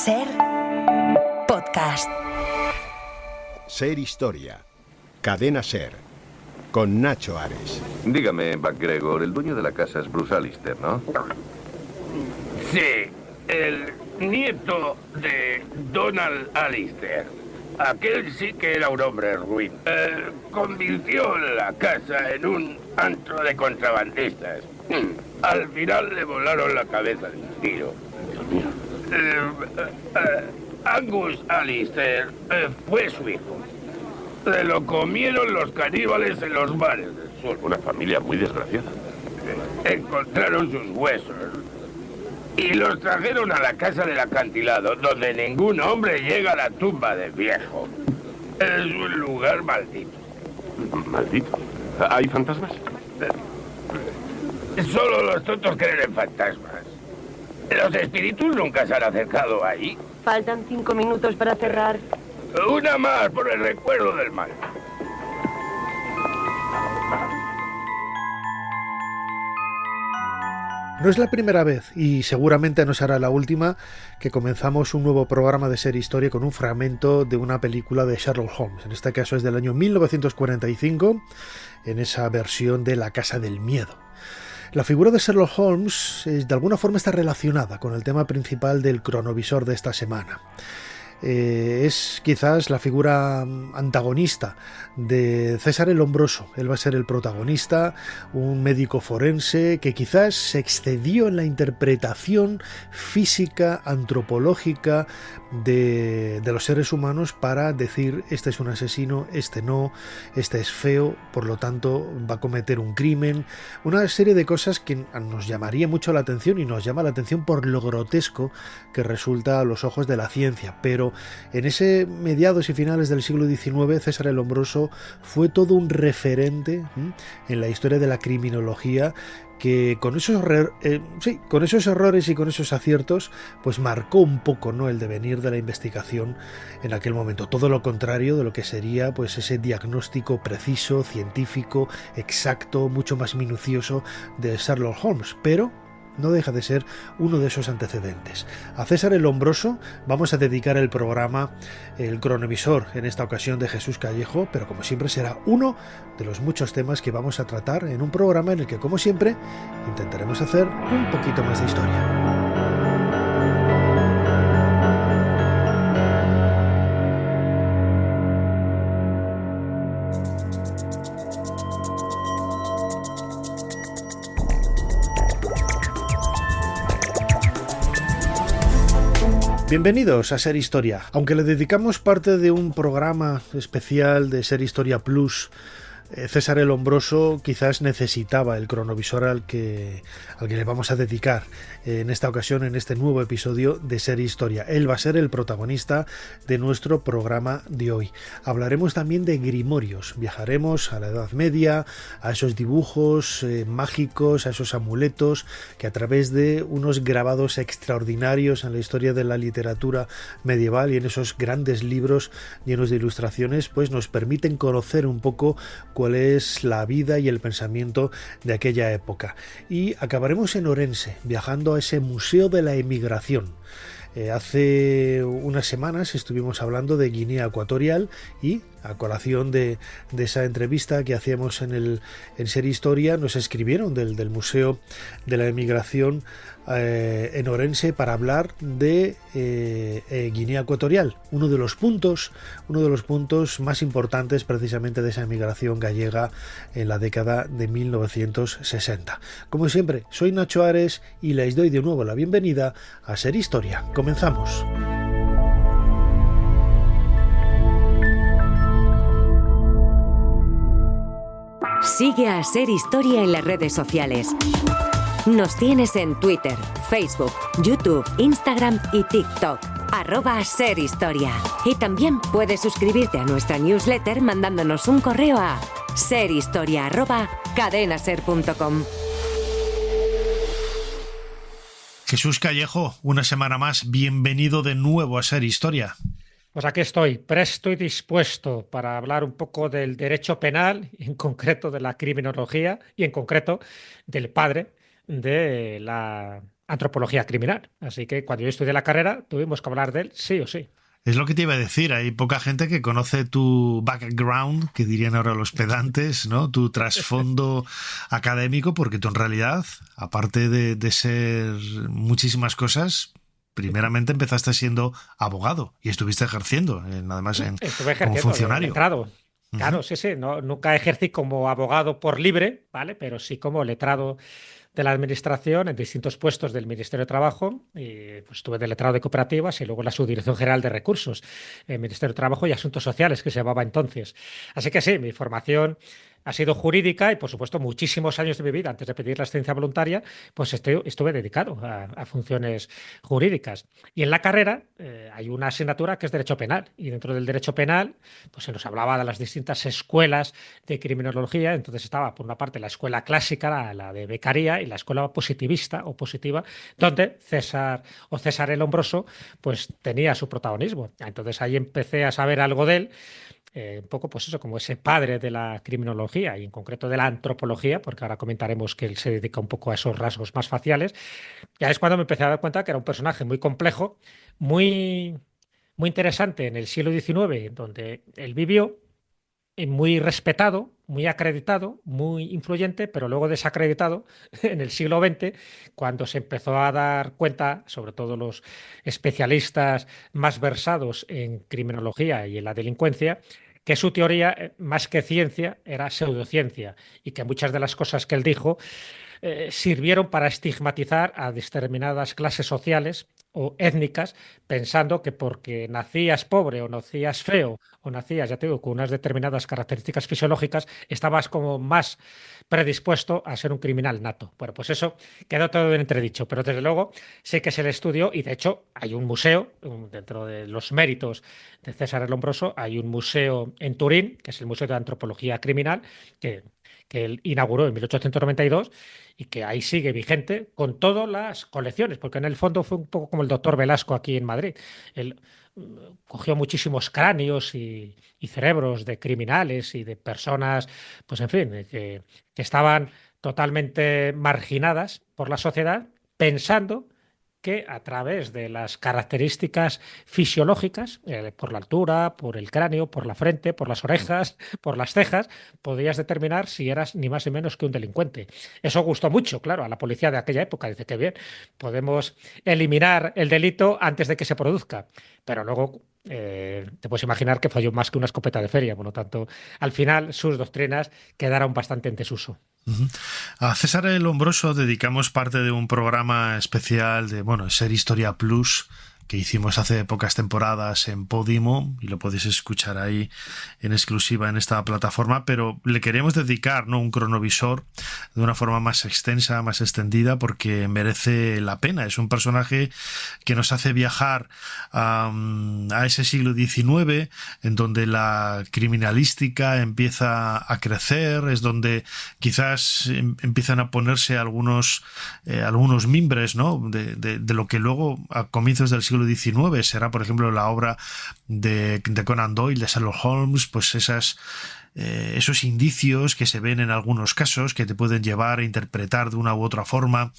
Ser podcast. Ser Historia. Cadena Ser. Con Nacho Ares. Dígame, MacGregor, el dueño de la casa es Bruce Allister, ¿no? Sí, el nieto de Donald Allister. Aquel sí que era un hombre ruin. Convirtió la casa en un antro de contrabandistas. Al final le volaron la cabeza de un tiro. Angus Allister fue su hijo. Se lo comieron los caníbales en los bares del sur. Una familia muy desgraciada. Encontraron sus huesos y los trajeron a la casa del acantilado, donde ningún hombre llega a la tumba del viejo. Es un lugar maldito. ¿Maldito? ¿Hay fantasmas? Solo los tontos creen en fantasmas. Los espíritus nunca se han acercado ahí. Faltan 5 minutos para cerrar. Una más por el recuerdo del mal. No es la primera vez, y seguramente no será la última, que comenzamos un nuevo programa de Ser Historia con un fragmento de una película de Sherlock Holmes. En este caso es del año 1945, en esa versión de La Casa del Miedo. La figura de Sherlock Holmes de alguna forma está relacionada con el tema principal del cronovisor de esta semana. Es quizás la figura antagonista de César el Hombroso. Él va a ser el protagonista, un médico forense que quizás se excedió en la interpretación física, antropológica de los seres humanos para decir este es un asesino, este no, este es feo, por lo tanto va a cometer un crimen, una serie de cosas que nos llamaría mucho la atención y nos llama la atención por lo grotesco que resulta a los ojos de la ciencia. Pero en ese mediados y finales del siglo XIX, César el Hombroso fue todo un referente en la historia de la criminología, que con esos errores y con esos aciertos pues marcó un poco, ¿no?, el devenir de la investigación en aquel momento. Todo lo contrario de lo que sería pues ese diagnóstico preciso, científico, exacto, mucho más minucioso de Sherlock Holmes, pero no deja de ser uno de esos antecedentes. A César el Hombroso vamos a dedicar el programa, el cronovisor, en esta ocasión de Jesús Callejo, pero como siempre será uno de los muchos temas que vamos a tratar en un programa en el que, como siempre, intentaremos hacer un poquito más de historia. Bienvenidos a Ser Historia. Aunque le dedicamos parte de un programa especial de Ser Historia Plus, César el Hombroso quizás necesitaba el cronovisor al que le vamos a dedicar en esta ocasión, en este nuevo episodio de Ser Historia. Él va a ser el protagonista de nuestro programa de hoy. Hablaremos también de grimorios, viajaremos a la Edad Media, a esos dibujos mágicos, a esos amuletos que a través de unos grabados extraordinarios en la historia de la literatura medieval y en esos grandes libros llenos de ilustraciones pues nos permiten conocer un poco cuál es la vida y el pensamiento de aquella época. Y acabaremos en Orense, viajando a ese Museo de la Emigración. Hace unas semanas estuvimos hablando de Guinea Ecuatorial y a colación de esa entrevista que hacíamos en Ser Historia nos escribieron del Museo de la Emigración en Orense para hablar de Guinea Ecuatorial, uno de los puntos más importantes precisamente de esa emigración gallega en la década de 1960. Como siempre, soy Nacho Ares y les doy de nuevo la bienvenida a Ser Historia. Comenzamos. Sigue a Ser Historia en las redes sociales. Nos tienes en Twitter, Facebook, YouTube, Instagram y TikTok. @serhistoria. Y también puedes suscribirte a nuestra newsletter mandándonos un correo a serhistoria@cadenaser.com. Jesús Callejo, una semana más, bienvenido de nuevo a Ser Historia. Pues aquí estoy, presto y dispuesto para hablar un poco del derecho penal, en concreto de la criminología y en concreto del padre de la antropología criminal. Así que cuando yo estudié la carrera tuvimos que hablar de él sí o sí. Es lo que te iba a decir, hay poca gente que conoce tu background, que dirían ahora los pedantes, ¿no? Tu trasfondo académico, porque tú en realidad, aparte de ser muchísimas cosas, primeramente empezaste siendo abogado y estuviste ejerciendo, además Estuve ejerciendo como funcionario. letrado. Claro, sí, sí. No, nunca ejercí como abogado por libre, ¿vale? Pero sí como letrado de la administración en distintos puestos del Ministerio de Trabajo. Y, pues, estuve de letrado de cooperativas y luego en la Subdirección General de Recursos, Ministerio de Trabajo y Asuntos Sociales, que se llamaba entonces. Así que sí, mi formación ha sido jurídica y, por supuesto, muchísimos años de mi vida, antes de pedir la excedencia voluntaria, pues estuve dedicado a funciones jurídicas. Y en la carrera hay una asignatura que es Derecho Penal. Y dentro del Derecho Penal, pues se nos hablaba de las distintas escuelas de criminología. Entonces estaba, por una parte, la escuela clásica, la de Beccaria, y la escuela positivista o positiva, donde César el Hombroso pues tenía su protagonismo. Entonces ahí empecé a saber algo de él. Un poco, pues eso, como ese padre de la criminología y en concreto de la antropología, porque ahora comentaremos que él se dedica un poco a esos rasgos más faciales. Ya es cuando me empecé a dar cuenta que era un personaje muy complejo, muy, muy interesante en el siglo XIX, donde él vivió, y muy respetado, muy acreditado, muy influyente, pero luego desacreditado en el siglo XX, cuando se empezó a dar cuenta, sobre todo los especialistas más versados en criminología y en la delincuencia, que su teoría, más que ciencia, era pseudociencia y que muchas de las cosas que él dijo sirvieron para estigmatizar a determinadas clases sociales o étnicas, pensando que porque nacías pobre o nacías feo o nacías, ya te digo, con unas determinadas características fisiológicas, estabas como más predispuesto a ser un criminal nato. Bueno, pues eso quedó todo en entredicho, pero desde luego sé que se le estudió y de hecho hay un museo, dentro de los méritos de César el Hombroso, hay un museo en Turín, que es el Museo de Antropología Criminal, que él inauguró en 1892 y que ahí sigue vigente con todas las colecciones, porque en el fondo fue un poco como el doctor Velasco aquí en Madrid. Él cogió muchísimos cráneos y cerebros de criminales y de personas, pues en fin, que estaban totalmente marginadas por la sociedad, pensando que a través de las características fisiológicas, por la altura, por el cráneo, por la frente, por las orejas, por las cejas, podías determinar si eras ni más ni menos que un delincuente. Eso gustó mucho, claro, a la policía de aquella época. Dice que bien, podemos eliminar el delito antes de que se produzca. Pero luego te puedes imaginar que falló más que una escopeta de feria. Por lo tanto, al final sus doctrinas quedaron bastante en desuso. A César el Hombroso dedicamos parte de un programa especial de, Ser Historia Plus, que hicimos hace pocas temporadas en Podimo, y lo podéis escuchar ahí en exclusiva en esta plataforma, pero le queremos dedicar, ¿no?, un cronovisor de una forma más extensa, más extendida, porque merece la pena. Es un personaje que nos hace viajar a ese siglo XIX, en donde la criminalística empieza a crecer, es donde quizás empiezan a ponerse algunos mimbres, ¿no?, de lo que luego a comienzos del siglo XIX será, por ejemplo, la obra de Conan Doyle, de Sherlock Holmes, pues esos indicios que se ven en algunos casos que te pueden llevar a interpretar de una u otra forma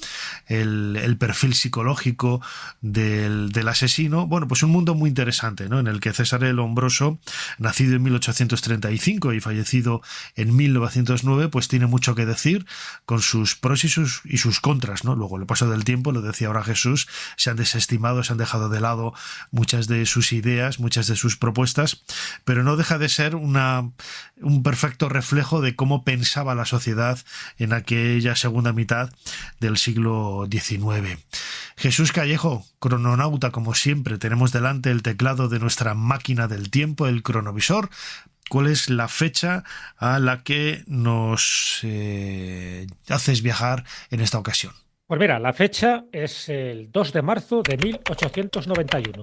el perfil psicológico del asesino. Pues un mundo muy interesante, ¿no?, en el que César el Hombroso, nacido en 1835 y fallecido en 1909, pues tiene mucho que decir, con sus pros y sus contras, ¿no? Luego, el paso del tiempo, lo decía ahora Jesús, se han desestimado, se han dejado de lado muchas de sus ideas, muchas de sus propuestas, pero no deja de ser un perfecto reflejo de cómo pensaba la sociedad en aquella segunda mitad del siglo XIX. Jesús Callejo, crononauta como siempre, tenemos delante el teclado de nuestra máquina del tiempo, el cronovisor. ¿Cuál es la fecha a la que nos haces viajar en esta ocasión? Pues mira, la fecha es el 2 de marzo de 1891.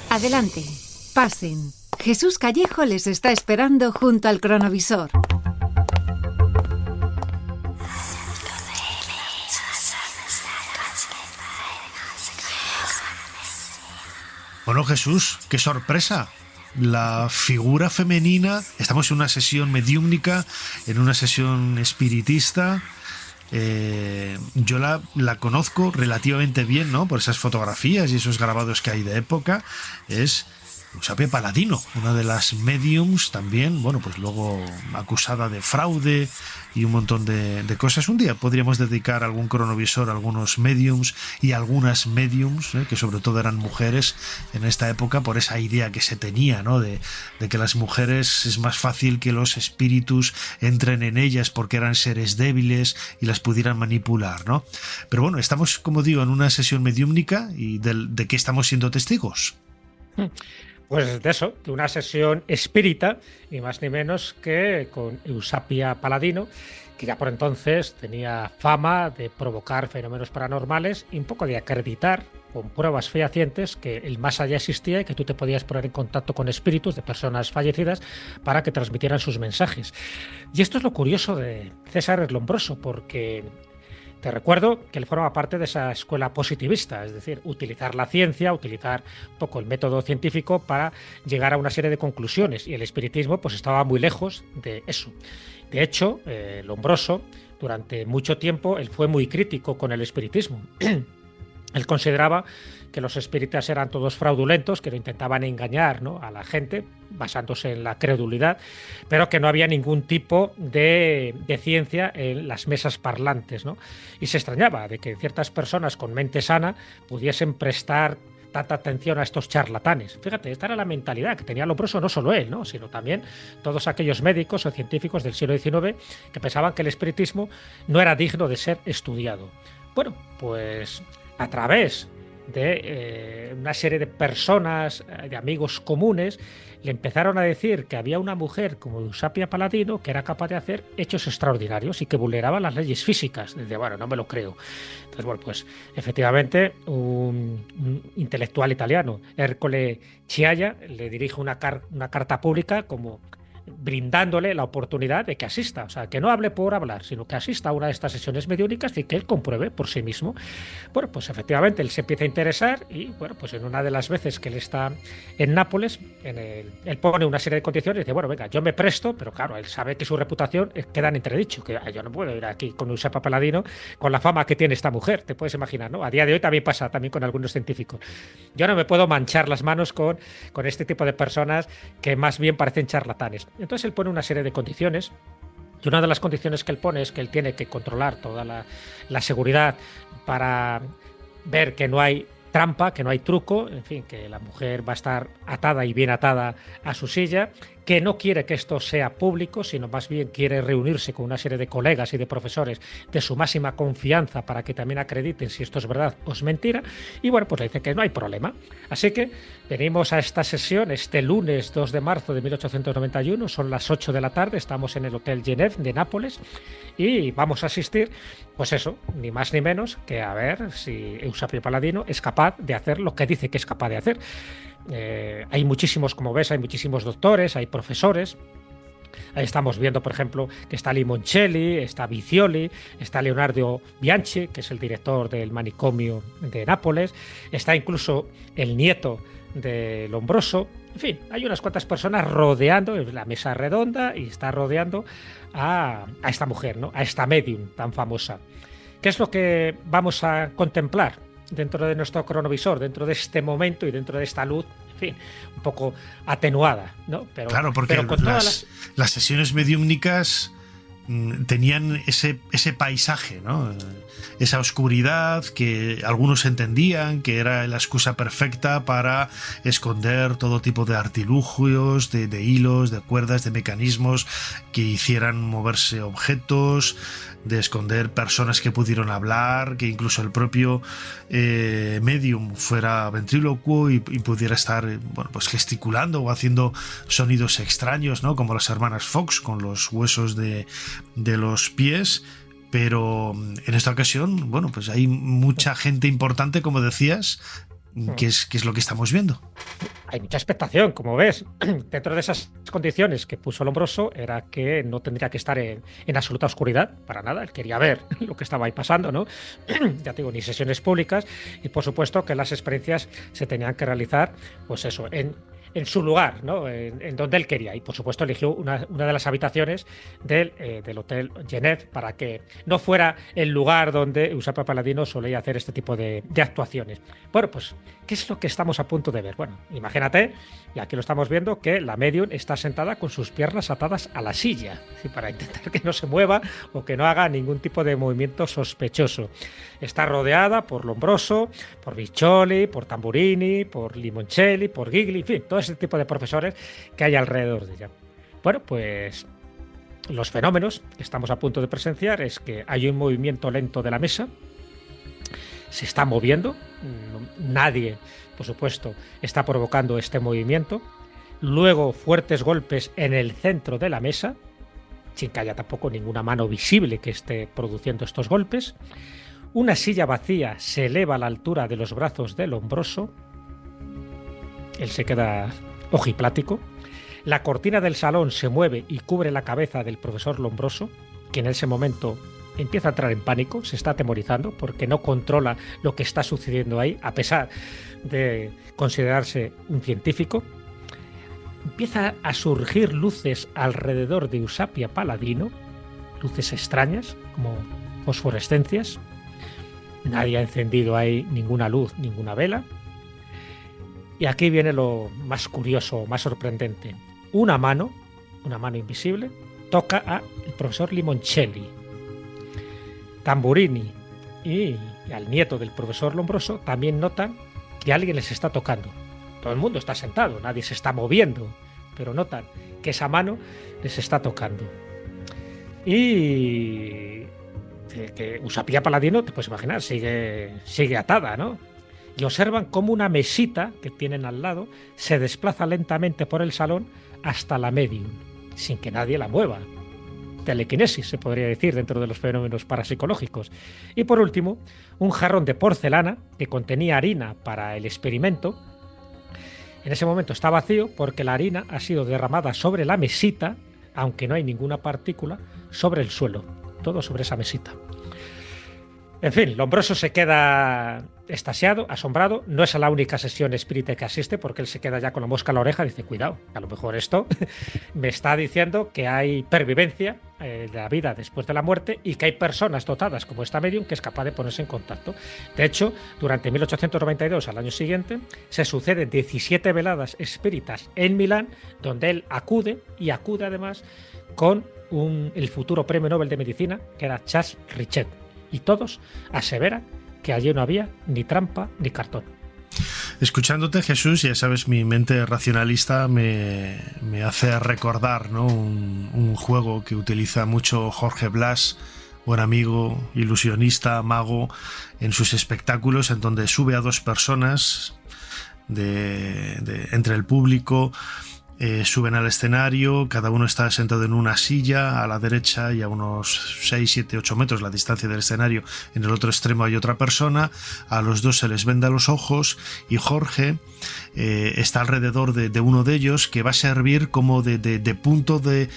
Adelante, pasen. Jesús Callejo les está esperando junto al cronovisor. Bueno, Jesús, qué sorpresa. La figura femenina, estamos en una sesión mediúmnica, en una sesión espiritista. Yo la conozco relativamente bien, ¿no? Por esas fotografías y esos grabados que hay de época. Es Eusapia Paladino, una de las mediums también, bueno, pues luego acusada de fraude y un montón de cosas. Un día podríamos dedicar algún cronovisor a algunos mediums y algunas mediums, que sobre todo eran mujeres en esta época, por esa idea que se tenía, ¿no? De que las mujeres es más fácil que los espíritus entren en ellas porque eran seres débiles y las pudieran manipular, ¿no? Pero bueno, estamos, como digo, en una sesión mediúmnica y de qué estamos siendo testigos. Pues de eso, de una sesión espírita, y más ni menos que con Eusapia Paladino, que ya por entonces tenía fama de provocar fenómenos paranormales y un poco de acreditar con pruebas fehacientes que el más allá existía y que tú te podías poner en contacto con espíritus de personas fallecidas para que transmitieran sus mensajes. Y esto es lo curioso de César el Lombroso, porque te recuerdo que él forma parte de esa escuela positivista, es decir, utilizar la ciencia, utilizar un poco el método científico para llegar a una serie de conclusiones, y el espiritismo pues estaba muy lejos de eso. De hecho, Lombroso, durante mucho tiempo, él fue muy crítico con el espiritismo. Él consideraba que los espíritas eran todos fraudulentos, que lo intentaban engañar, ¿no?, a la gente, basándose en la credulidad, pero que no había ningún tipo de ciencia en las mesas parlantes, ¿no? Y se extrañaba de que ciertas personas con mente sana pudiesen prestar tanta atención a estos charlatanes. Fíjate, esta era la mentalidad que tenía Lombroso, no solo él, ¿no?, sino también todos aquellos médicos o científicos del siglo XIX que pensaban que el espiritismo no era digno de ser estudiado. Bueno, pues a través de una serie de personas, de amigos comunes, le empezaron a decir que había una mujer como Eusapia Paladino que era capaz de hacer hechos extraordinarios y que vulneraba las leyes físicas. Dice, bueno, no me lo creo. Entonces, bueno, pues efectivamente un intelectual italiano, Ercole Chiaia, le dirige una carta pública como brindándole la oportunidad de que asista, o sea, que no hable por hablar, sino que asista a una de estas sesiones mediúnicas y que él compruebe por sí mismo. Bueno, pues efectivamente él se empieza a interesar y, bueno, pues en una de las veces que él está en Nápoles, él pone una serie de condiciones y dice, bueno, venga, yo me presto, pero claro, él sabe que su reputación queda en entredicho, que yo no puedo ir aquí con Eusapia Paladino con la fama que tiene esta mujer, te puedes imaginar, ¿no? A día de hoy también pasa también con algunos científicos. Yo no me puedo manchar las manos con este tipo de personas que más bien parecen charlatanes. Entonces él pone una serie de condiciones, y una de las condiciones que él pone es que él tiene que controlar toda la seguridad para ver que no hay trampa, que no hay truco, en fin, que la mujer va a estar atada y bien atada a su silla, que no quiere que esto sea público, sino más bien quiere reunirse con una serie de colegas y de profesores de su máxima confianza para que también acrediten si esto es verdad o es mentira. Y bueno, pues le dice que no hay problema. Así que venimos a esta sesión este lunes 2 de marzo de 1891, son las 8 de la tarde, estamos en el Hotel Genève de Nápoles y vamos a asistir, pues eso, ni más ni menos que a ver si Eusapia Paladino es capaz de hacer lo que dice que es capaz de hacer. Hay muchísimos, como ves, hay muchísimos doctores, hay profesores. Ahí estamos viendo, por ejemplo, que está Limoncelli, está Vizioli, está Leonardo Bianchi, que es el director del manicomio de Nápoles, está incluso el nieto de Lombroso. En fin, hay unas cuantas personas rodeando la mesa redonda y está rodeando a esta mujer, ¿no?, a esta medium tan famosa. ¿Qué es lo que vamos a contemplar dentro de nuestro cronovisor, dentro de este momento y dentro de esta luz, en fin, un poco atenuada, ¿no? Pero, claro, porque pero con todas las sesiones mediúmnicas tenían ese paisaje, ¿no?, esa oscuridad que algunos entendían que era la excusa perfecta para esconder todo tipo de artilugios, de hilos, de cuerdas, de mecanismos que hicieran moverse objetos, de esconder personas que pudieron hablar, que incluso el propio medium fuera ventrílocuo y pudiera estar, bueno, pues gesticulando o haciendo sonidos extraños, ¿no?, como las hermanas Fox con los huesos de los pies. Pero en esta ocasión, bueno, pues hay mucha gente importante, como decías, que es lo que estamos viendo. hay mucha expectación, como ves. Dentro de esas condiciones que puso Lombroso era que no tendría que estar en absoluta oscuridad, para nada. Él quería ver lo que estaba ahí pasando, ¿no? Ya te digo, ni sesiones públicas, y por supuesto que las experiencias se tenían que realizar, pues eso, en su lugar, ¿no? En donde él quería. Y por supuesto eligió una de las habitaciones del Hotel Genet para que no fuera el lugar donde Eusapia Palladino solía hacer este tipo de actuaciones. Bueno, pues, ¿qué es lo que estamos a punto de ver? Bueno, imagínate, y aquí lo estamos viendo, que la medium está sentada con sus piernas atadas a la silla, para intentar que no se mueva o que no haga ningún tipo de movimiento sospechoso. Está rodeada por Lombroso, por Biccioli, por Tamburini, por Limoncelli, por Gigli, en fin, todo ese tipo de profesores que hay alrededor de ella. Bueno, pues los fenómenos que estamos a punto de presenciar es que hay un movimiento lento de la mesa, se está moviendo, nadie, por supuesto, está provocando este movimiento, luego fuertes golpes en el centro de la mesa, sin que haya tampoco ninguna mano visible que esté produciendo estos golpes. Una silla vacía se eleva a la altura de los brazos del Lombroso. Él se queda ojiplático. La cortina del salón se mueve y cubre la cabeza del profesor Lombroso, que en ese momento empieza a entrar en pánico, se está atemorizando porque no controla lo que está sucediendo ahí, a pesar de considerarse un científico. Empieza a surgir luces alrededor de Eusapia Palladino, luces extrañas, como fosforescencias. Nadie ha encendido ahí ninguna luz, ninguna vela. Y aquí viene lo más curioso, más sorprendente. Una mano invisible, toca al profesor Limoncelli. Tamburini y al nieto del profesor Lombroso también notan que alguien les está tocando. Todo el mundo está sentado, nadie se está moviendo, pero notan que esa mano les está tocando. Y que Eusapia Palladino, te puedes imaginar, sigue atada, ¿no? Y observan cómo una mesita que tienen al lado se desplaza lentamente por el salón hasta la medium, sin que nadie la mueva. Telequinesis, se podría decir, dentro de los fenómenos parapsicológicos. Y por último, un jarrón de porcelana que contenía harina para el experimento. En ese momento está vacío porque la harina ha sido derramada sobre la mesita, aunque no hay ninguna partícula, sobre el suelo. Todo sobre esa mesita. En fin, Lombroso se queda extasiado, asombrado. No es la única sesión espírita que asiste, porque él se queda ya con la mosca en la oreja y dice, cuidado, a lo mejor esto me está diciendo que hay pervivencia de la vida después de la muerte y que hay personas dotadas como esta medium que es capaz de ponerse en contacto. De hecho, durante 1892, al año siguiente, se suceden 17 veladas espíritas en Milán, donde él acude además con el futuro premio Nobel de Medicina, que era Charles Richet. Y todos aseveran que allí no había ni trampa ni cartón. Escuchándote, Jesús, ya sabes, mi mente racionalista me hace recordar, ¿no? un juego que utiliza mucho Jorge Blas, buen amigo, ilusionista, mago, en sus espectáculos, en donde sube a dos personas entre el público. Suben al escenario, cada uno está sentado en una silla a la derecha y a unos 6, 7, 8 metros la distancia del escenario. En el otro extremo hay otra persona, a los dos se les venda los ojos y Jorge está alrededor de uno de ellos, que va a servir como de punto de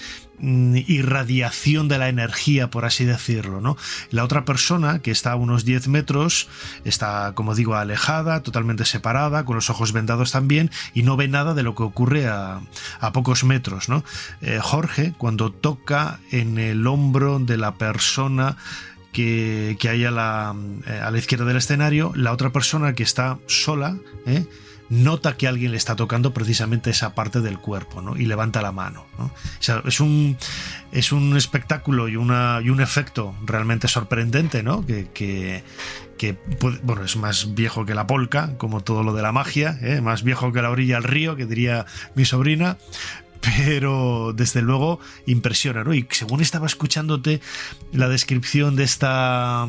irradiación de la energía, por así decirlo, ¿no? La otra persona, que está a unos 10 metros, está, como digo, alejada, totalmente separada, con los ojos vendados también, y no ve nada de lo que ocurre a pocos metros, ¿no? Jorge, cuando toca en el hombro de la persona que hay a la izquierda del escenario, la otra persona, que está sola, nota que alguien le está tocando precisamente esa parte del cuerpo, ¿no? Y levanta la mano, ¿no? O sea, es un espectáculo y un efecto realmente sorprendente, ¿no? Que bueno, es más viejo que la polca, como todo lo de la magia, más viejo que la orilla del río, que diría mi sobrina, pero desde luego impresiona, ¿no? Y según estaba escuchándote la descripción de esta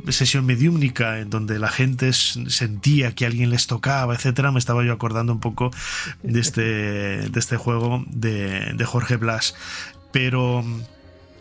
sesión mediúmnica, en donde la gente sentía que alguien les tocaba, etcétera, me estaba yo acordando un poco de este juego de Jorge Blas. Pero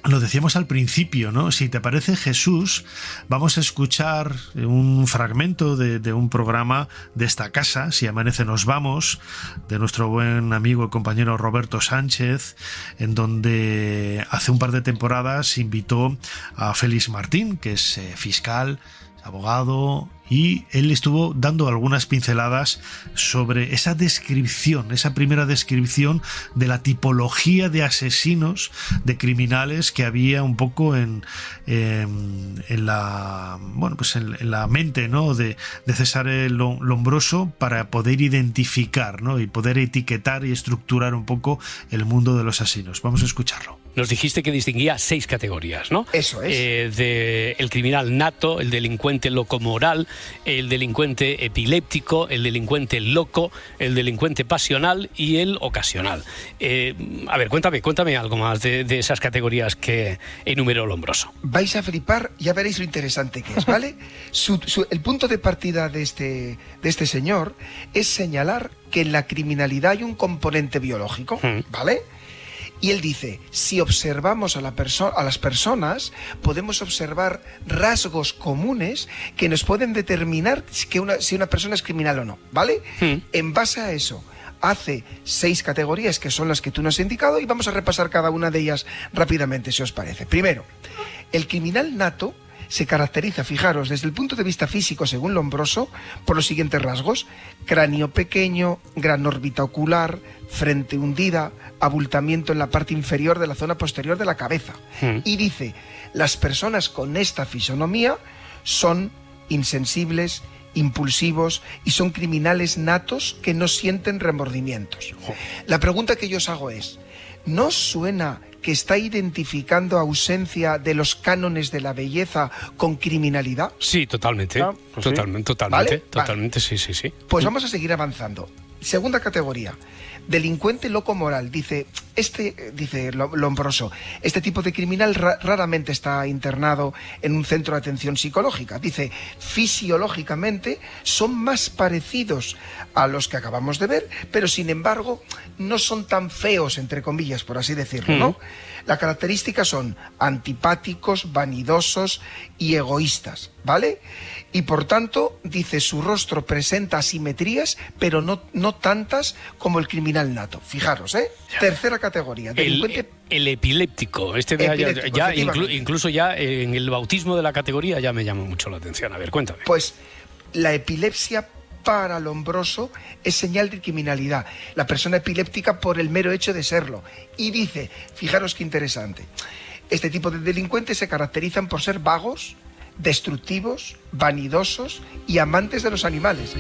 lo decíamos al principio, ¿no? Si te parece, Jesús, vamos a escuchar un fragmento de un programa de esta casa, Si amanece nos vamos, de nuestro buen amigo y compañero Roberto Sánchez, en donde hace un par de temporadas invitó a Félix Martín, que es fiscal, abogado, y él estuvo dando algunas pinceladas sobre esa descripción, esa primera descripción de la tipología de asesinos, de criminales que había un poco en la mente, ¿no?, de César Lombroso, para poder identificar, ¿no?, y poder etiquetar y estructurar un poco el mundo de los asesinos. Vamos a escucharlo. Nos dijiste que distinguía 6 categorías, ¿no? Eso es. El criminal nato, el delincuente locomoral, el delincuente epiléptico, el delincuente loco, el delincuente pasional y el ocasional. A ver, cuéntame algo más de esas categorías que enumeró Lombroso. Vais a flipar, ya veréis lo interesante que es, ¿vale? El punto de partida de este señor es señalar que en la criminalidad hay un componente biológico, ¿vale? Y él dice, si observamos a las personas, podemos observar rasgos comunes que nos pueden determinar si una persona es criminal o no, ¿vale? En base a eso, hace 6 categorías que son las que tú nos has indicado y vamos a repasar cada una de ellas rápidamente, si os parece. Primero, el criminal nato se caracteriza, fijaros, desde el punto de vista físico, según Lombroso, por los siguientes rasgos: cráneo pequeño, gran órbita ocular, frente hundida, abultamiento en la parte inferior de la zona posterior de la cabeza. Y dice, las personas con esta fisonomía son insensibles, impulsivos y son criminales natos que no sienten remordimientos. La pregunta que yo os hago es, ¿no os suena que está identificando ausencia de los cánones de la belleza con criminalidad? Sí, totalmente. Totalmente, ¿Vale? Totalmente, sí. Pues vamos a seguir avanzando. Segunda categoría, delincuente loco moral. Dice Lombroso, este tipo de criminal raramente está internado en un centro de atención psicológica. Dice, fisiológicamente son más parecidos a los que acabamos de ver, pero sin embargo no son tan feos, entre comillas, por así decirlo, ¿no? Las características son antipáticos, vanidosos y egoístas, ¿vale? Y por tanto, dice, su rostro presenta asimetrías, pero no tantas como el criminal nato. Fijaros, ¿eh? Tercera categoría. El epiléptico. Incluso ya en el bautismo de la categoría ya me llama mucho la atención. A ver, cuéntame. Pues la epilepsia para Lombroso es señal de criminalidad. La persona epiléptica por el mero hecho de serlo. Y dice, fijaros qué interesante, este tipo de delincuentes se caracterizan por ser vagos, destructivos, vanidosos y amantes de los animales.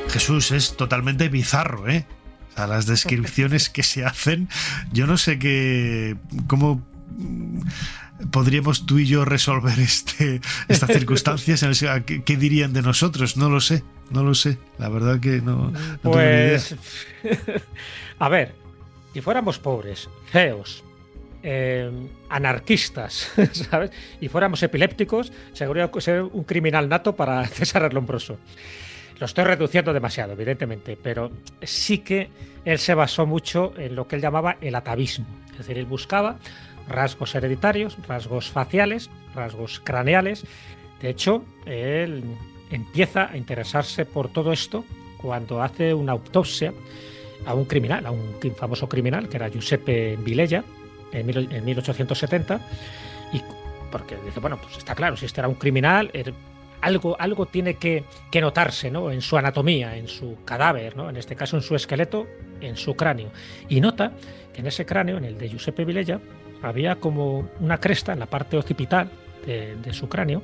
Jesús, es totalmente bizarro, ¿eh? O sea, las descripciones que se hacen, yo no sé cómo podríamos tú y yo resolver estas circunstancias. ¿Qué dirían de nosotros? No lo sé. La verdad que no tengo ni idea. A ver, si fuéramos pobres, feos, anarquistas, ¿sabes? Y fuéramos epilépticos, seguro que ser un criminal nato para César Lombroso. Lo estoy reduciendo demasiado, evidentemente, pero sí que él se basó mucho en lo que él llamaba el atavismo. Es decir, él buscaba rasgos hereditarios, rasgos faciales, rasgos craneales. De hecho, él empieza a interesarse por todo esto cuando hace una autopsia a un criminal, a un famoso criminal, que era Giuseppe Vilella, en 1870, y porque dice, bueno, pues está claro, si este era un criminal, algo tiene que notarse, ¿no?, en su anatomía, en su cadáver, ¿no?, en este caso en su esqueleto, en su cráneo. Y nota que en ese cráneo, en el de Giuseppe Vilella, había como una cresta en la parte occipital de su cráneo,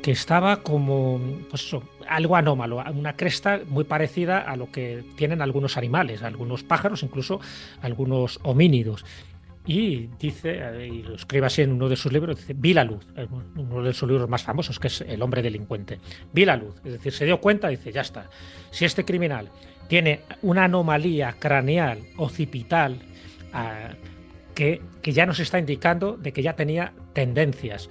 que estaba como, pues eso, algo anómalo, una cresta muy parecida a lo que tienen algunos animales, algunos pájaros, incluso algunos homínidos. Y dice, y lo escribe así en uno de sus libros, dice, vi la luz, uno de sus libros más famosos, que es El hombre delincuente. Vi la luz, es decir, se dio cuenta, dice, ya está. Si este criminal tiene una anomalía craneal occipital que ya nos está indicando de que ya tenía tendencias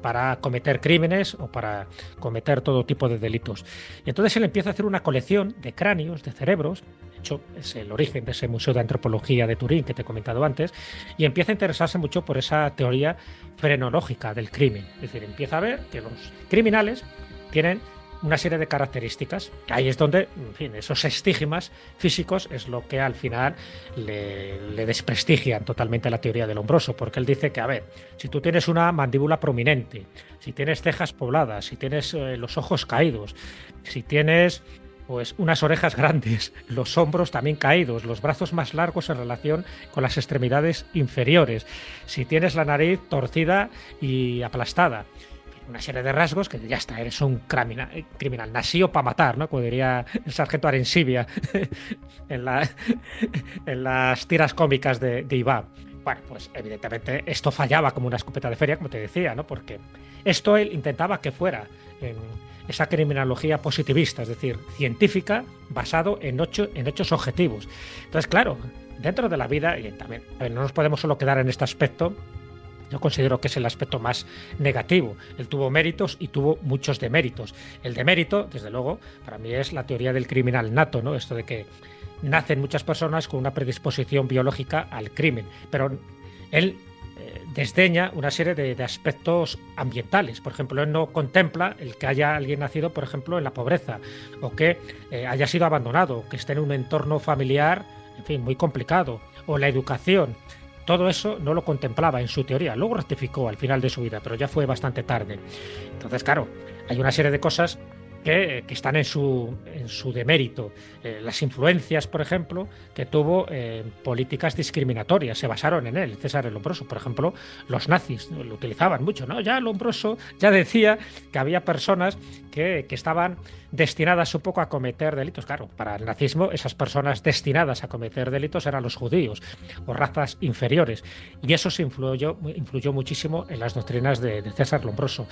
para cometer crímenes o para cometer todo tipo de delitos. Y entonces él empieza a hacer una colección de cráneos, de cerebros. De hecho, es el origen de ese Museo de Antropología de Turín que te he comentado antes, y empieza a interesarse mucho por esa teoría frenológica del crimen. Es decir, empieza a ver que los criminales tienen una serie de características. Ahí es donde, en fin, esos estigmas físicos es lo que al final le desprestigian totalmente la teoría del Lombroso, porque él dice que, a ver, si tú tienes una mandíbula prominente, si tienes cejas pobladas, si tienes los ojos caídos, si tienes pues unas orejas grandes, los hombros también caídos, los brazos más largos en relación con las extremidades inferiores, si tienes la nariz torcida y aplastada, una serie de rasgos que ya está, eres un criminal, nació para matar, ¿no? Como diría el sargento Arensibia en las tiras cómicas de Ibar. Bueno, pues evidentemente esto fallaba como una escopeta de feria, como te decía, ¿no? Porque esto él intentaba que fuera esa criminología positivista, es decir, científica, basado en hechos objetivos. Entonces, claro, dentro de la vida, y también no nos podemos solo quedar en este aspecto. Yo considero que es el aspecto más negativo. Él tuvo méritos y tuvo muchos deméritos. El demérito, desde luego, para mí es la teoría del criminal nato, ¿no? Esto de que nacen muchas personas con una predisposición biológica al crimen. Pero él desdeña una serie de aspectos ambientales. Por ejemplo, él no contempla el que haya alguien nacido, por ejemplo, en la pobreza, o que haya sido abandonado, que esté en un entorno familiar, en fin, muy complicado, o la educación. Todo eso no lo contemplaba en su teoría. Luego rectificó al final de su vida, pero ya fue bastante tarde. Entonces, claro, hay una serie de cosas que están en su demérito. Las influencias, por ejemplo, que tuvo políticas discriminatorias, se basaron en él, César el Lombroso. Por ejemplo, los nazis lo utilizaban mucho, ¿no? Ya Lombroso ya decía que había personas que estaban destinadas un poco a cometer delitos. Claro, para el nazismo esas personas destinadas a cometer delitos eran los judíos o razas inferiores. Y eso se influyó muchísimo en las doctrinas de César Lombroso.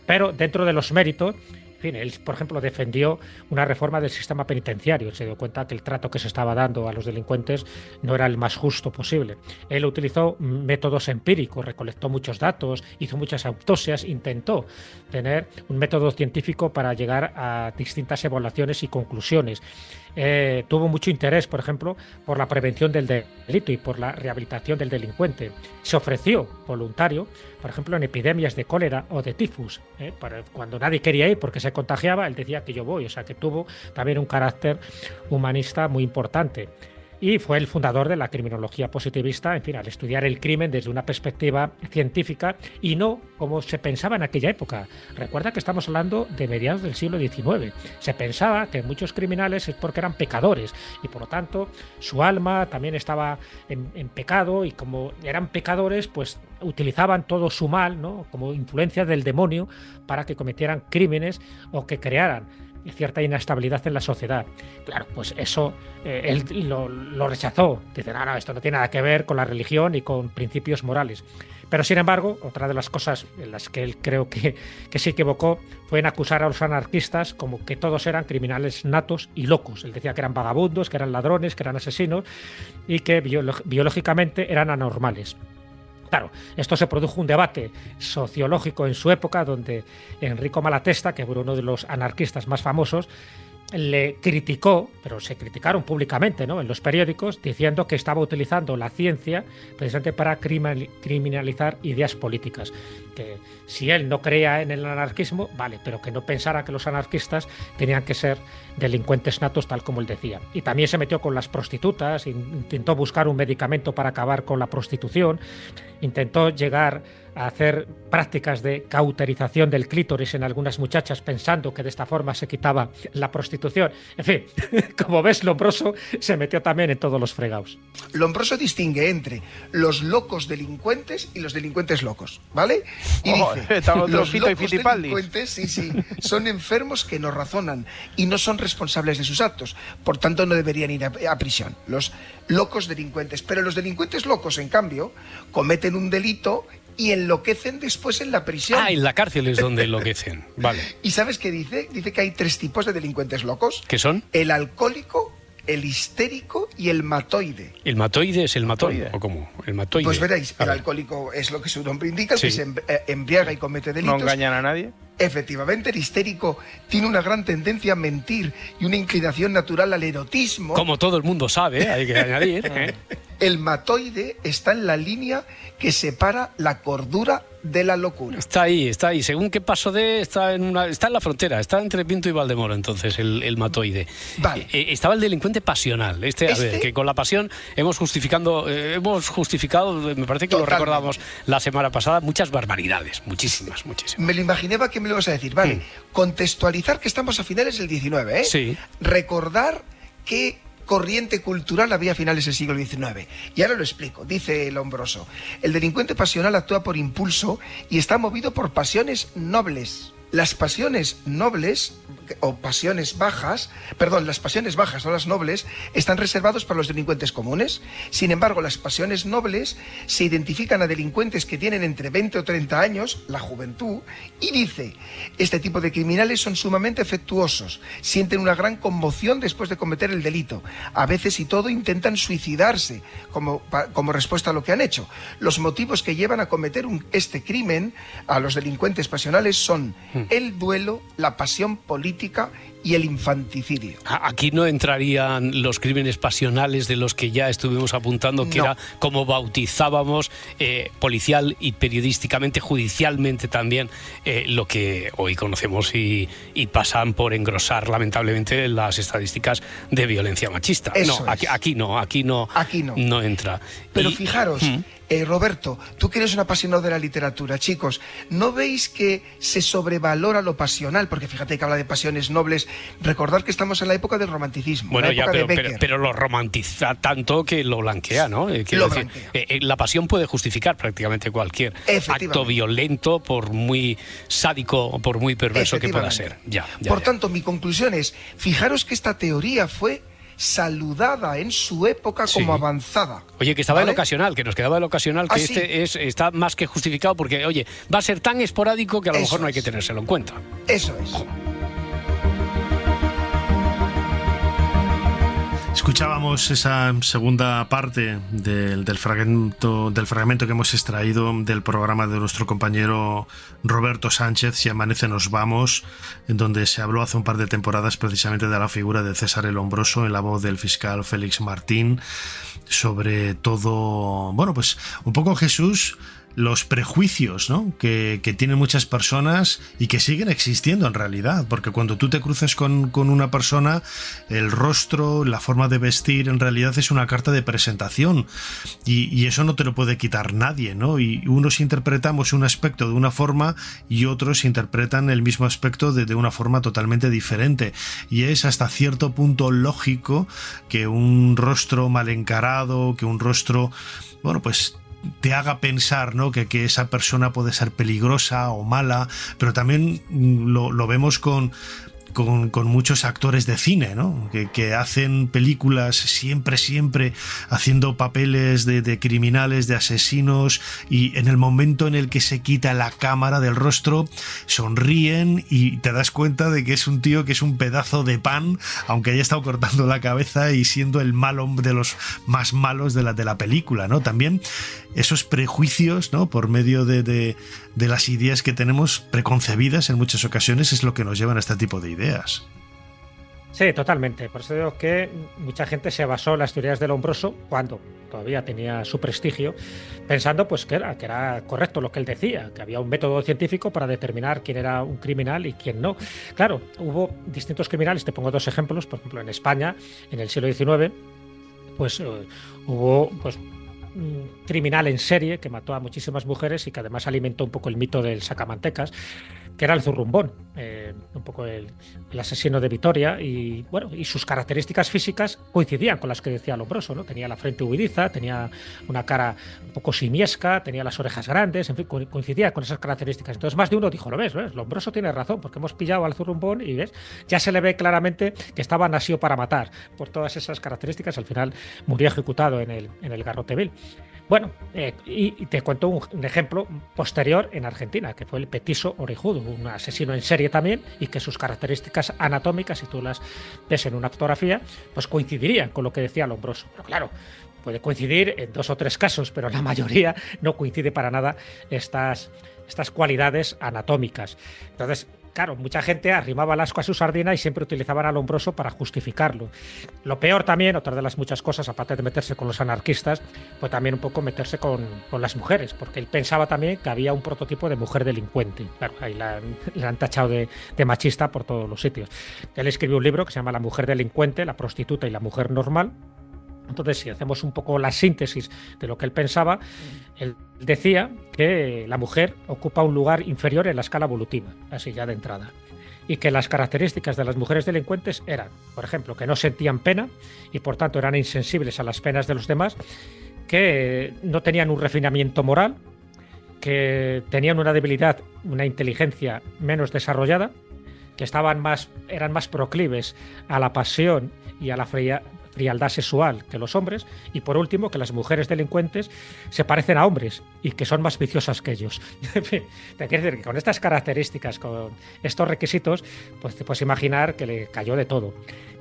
Pero dentro de los méritos, en fin, él, por ejemplo, defendió una reforma del sistema penitenciario. Se dio cuenta que el trato que se estaba dando a los delincuentes no era el más justo posible. Él utilizó métodos empíricos, recolectó muchos datos, hizo muchas autopsias, intentó tener un método científico para llegar a distintas evaluaciones y conclusiones. Tuvo mucho interés, por ejemplo, por la prevención del delito y por la rehabilitación del delincuente. Se ofreció voluntario, por ejemplo, en epidemias de cólera o de tifus. Cuando nadie quería ir porque se contagiaba, él decía que yo voy. O sea, que tuvo también un carácter humanista muy importante. Y fue el fundador de la criminología positivista, en fin, al estudiar el crimen desde una perspectiva científica y no como se pensaba en aquella época. Recuerda que estamos hablando de mediados del siglo XIX. Se pensaba que muchos criminales es porque eran pecadores y por lo tanto su alma también estaba en pecado, y como eran pecadores pues utilizaban todo su mal, ¿no?, como influencia del demonio para que cometieran crímenes o que crearan cierta inestabilidad en la sociedad. Claro, pues eso él lo rechazó. Dice, no, esto no tiene nada que ver con la religión y con principios morales. Pero sin embargo, otra de las cosas en las que él creo que se equivocó fue en acusar a los anarquistas como que todos eran criminales natos y locos. Él decía que eran vagabundos, que eran ladrones, que eran asesinos y que biológicamente eran anormales. Claro, esto se produjo un debate sociológico en su época donde Enrico Malatesta, que fue uno de los anarquistas más famosos, le criticó, pero se criticaron públicamente, ¿no?, en los periódicos, diciendo que estaba utilizando la ciencia precisamente para criminalizar ideas políticas. Que si él no creía en el anarquismo, vale, pero que no pensara que los anarquistas tenían que ser delincuentes natos, tal como él decía. Y también se metió con las prostitutas, intentó buscar un medicamento para acabar con la prostitución, intentó llegar a hacer prácticas de cauterización del clítoris en algunas muchachas pensando que de esta forma se quitaba la prostitución. En fin, como ves, Lombroso se metió también en todos los fregados. Lombroso distingue entre los locos delincuentes y los delincuentes locos, ¿vale? Y dice, los locos delincuentes, sí, son enfermos que no razonan y no son responsables de sus actos, por tanto no deberían ir a prisión. Los locos delincuentes, pero los delincuentes locos, en cambio, cometen un delito y enloquecen después en la prisión. Ah, en la cárcel es donde enloquecen. Vale. ¿Y sabes qué dice? Dice que hay 3 tipos de delincuentes locos. ¿Qué son? El alcohólico, el histérico y el matoide. ¿El matoide es el matón? ¿O cómo? El matoide. Pues veréis, el alcohólico es lo que su nombre indica, el que se embriaga y comete delitos. No engañan a nadie. Efectivamente, el histérico tiene una gran tendencia a mentir y una inclinación natural al erotismo. Como todo el mundo sabe, hay que añadir. El matoide está en la línea que separa la cordura de la locura. Está ahí. Según qué paso está en la frontera, está entre Pinto y Valdemoro, entonces, el matoide. Vale. Estaba el delincuente pasional. Que con la pasión hemos justificado, me parece que lo recordamos la semana pasada, muchas barbaridades, muchísimas. Me lo imaginaba que me lo ibas a decir. Vale, contextualizar que estamos a finales del XIX, ¿eh? Sí. Recordar que corriente cultural había a finales del siglo XIX. Y ahora lo explico. Dice Lombroso: el delincuente pasional actúa por impulso y está movido por pasiones nobles. Las pasiones nobles o pasiones bajas, las pasiones bajas o las nobles están reservados para los delincuentes comunes. Sin embargo, las pasiones nobles se identifican a delincuentes que tienen entre 20 o 30 años, la juventud, y dice: este tipo de criminales son sumamente afectuosos, sienten una gran conmoción después de cometer el delito. A veces y todo intentan suicidarse como respuesta a lo que han hecho. Los motivos que llevan a cometer este crimen a los delincuentes pasionales son el duelo, la pasión política y el infanticidio. Aquí no entrarían los crímenes pasionales de los que ya estuvimos apuntando, que era como bautizábamos policial y periodísticamente, judicialmente también, lo que hoy conocemos y pasan por engrosar lamentablemente las estadísticas de violencia machista. Aquí no entra. Pero fijaros, Roberto, tú que eres un apasionado de la literatura, chicos, ¿no veis que se sobrevalora lo pasional? Porque fíjate que habla de pasiones nobles. Recordad que estamos en la época del romanticismo. Bueno, ya, pero lo romantiza tanto que lo blanquea, ¿no? La pasión puede justificar prácticamente cualquier acto violento, por muy sádico o por muy perverso que pueda ser. Por tanto, mi conclusión es: fijaros que esta teoría fue saludada en su época como avanzada. Oye, que estaba el ocasional, que nos quedaba el ocasional, que está más que justificado porque, oye, va a ser tan esporádico que a lo mejor no hay que tenérselo en cuenta. Eso es. Escuchábamos esa segunda parte del fragmento que hemos extraído del programa de nuestro compañero Roberto Sánchez, Si amanece nos vamos, en donde se habló hace un par de temporadas precisamente de la figura de César el Hombroso en la voz del fiscal Félix Martín, sobre todo, bueno, pues un poco, Jesús, los prejuicios, ¿no?, que tienen muchas personas y que siguen existiendo en realidad, porque cuando tú te cruces con una persona, el rostro, la forma de vestir, en realidad es una carta de presentación y eso no te lo puede quitar nadie, ¿no? Y unos interpretamos un aspecto de una forma y otros interpretan el mismo aspecto de una forma totalmente diferente, y es hasta cierto punto lógico que un rostro mal encarado, que un rostro, bueno, pues te haga pensar, ¿no?, que esa persona puede ser peligrosa o mala, pero también lo vemos con muchos actores de cine, ¿no?, que hacen películas siempre haciendo papeles de criminales, de asesinos, y en el momento en el que se quita la cámara del rostro sonríen y te das cuenta de que es un tío que es un pedazo de pan, aunque haya estado cortando la cabeza y siendo el malo de los más malos de la película, ¿no? También esos prejuicios, ¿no?, por medio de las ideas que tenemos preconcebidas en muchas ocasiones, es lo que nos llevan a este tipo de ideas. Sí, totalmente. Por eso digo que mucha gente se basó en las teorías del Hombroso cuando todavía tenía su prestigio, pensando pues que era correcto lo que él decía, que había un método científico para determinar quién era un criminal y quién no. Claro, hubo distintos criminales. Te pongo dos ejemplos. Por ejemplo, en España, en el siglo XIX, pues hubo un criminal en serie que mató a muchísimas mujeres y que además alimentó un poco el mito del sacamantecas, que era el Zurrumbón, un poco el asesino de Vitoria, y bueno, y sus características físicas coincidían con las que decía Lombroso, ¿no? Tenía la frente huidiza, tenía una cara un poco simiesca, tenía las orejas grandes, en fin, coincidía con esas características. Entonces más de uno dijo: lo ves, Lombroso tiene razón, porque hemos pillado al Zurrumbón y ves, ya se le ve claramente que estaba nacido para matar. Por todas esas características, al final murió ejecutado en el Garrote Vil. Bueno, y te cuento un ejemplo posterior en Argentina, que fue el petiso orejudo, un asesino en serie también, y que sus características anatómicas, si tú las ves en una fotografía, pues coincidirían con lo que decía Lombroso. Pero claro, puede coincidir en 2 o 3 casos, pero la mayoría no coincide para nada estas cualidades anatómicas. Entonces, claro, mucha gente arrimaba el asco a su sardina y siempre utilizaban a Lombroso para justificarlo. Lo peor también, otra de las muchas cosas, aparte de meterse con los anarquistas, pues también un poco meterse con las mujeres, porque él pensaba también que había un prototipo de mujer delincuente. Claro, ahí le han tachado de machista por todos los sitios. Él escribió un libro que se llama La mujer delincuente, la prostituta y la mujer normal. Entonces, si hacemos un poco la síntesis de lo que él pensaba, él decía que la mujer ocupa un lugar inferior en la escala evolutiva, así ya de entrada, y que las características de las mujeres delincuentes eran, por ejemplo, que no sentían pena y por tanto eran insensibles a las penas de los demás, que no tenían un refinamiento moral, que tenían una debilidad, una inteligencia menos desarrollada, que eran más proclives a la pasión y a la frialdad sexual que los hombres, y por último que las mujeres delincuentes se parecen a hombres y que son más viciosas que ellos. Te quiero decir que con estas características, con estos requisitos, pues te puedes imaginar que le cayó de todo.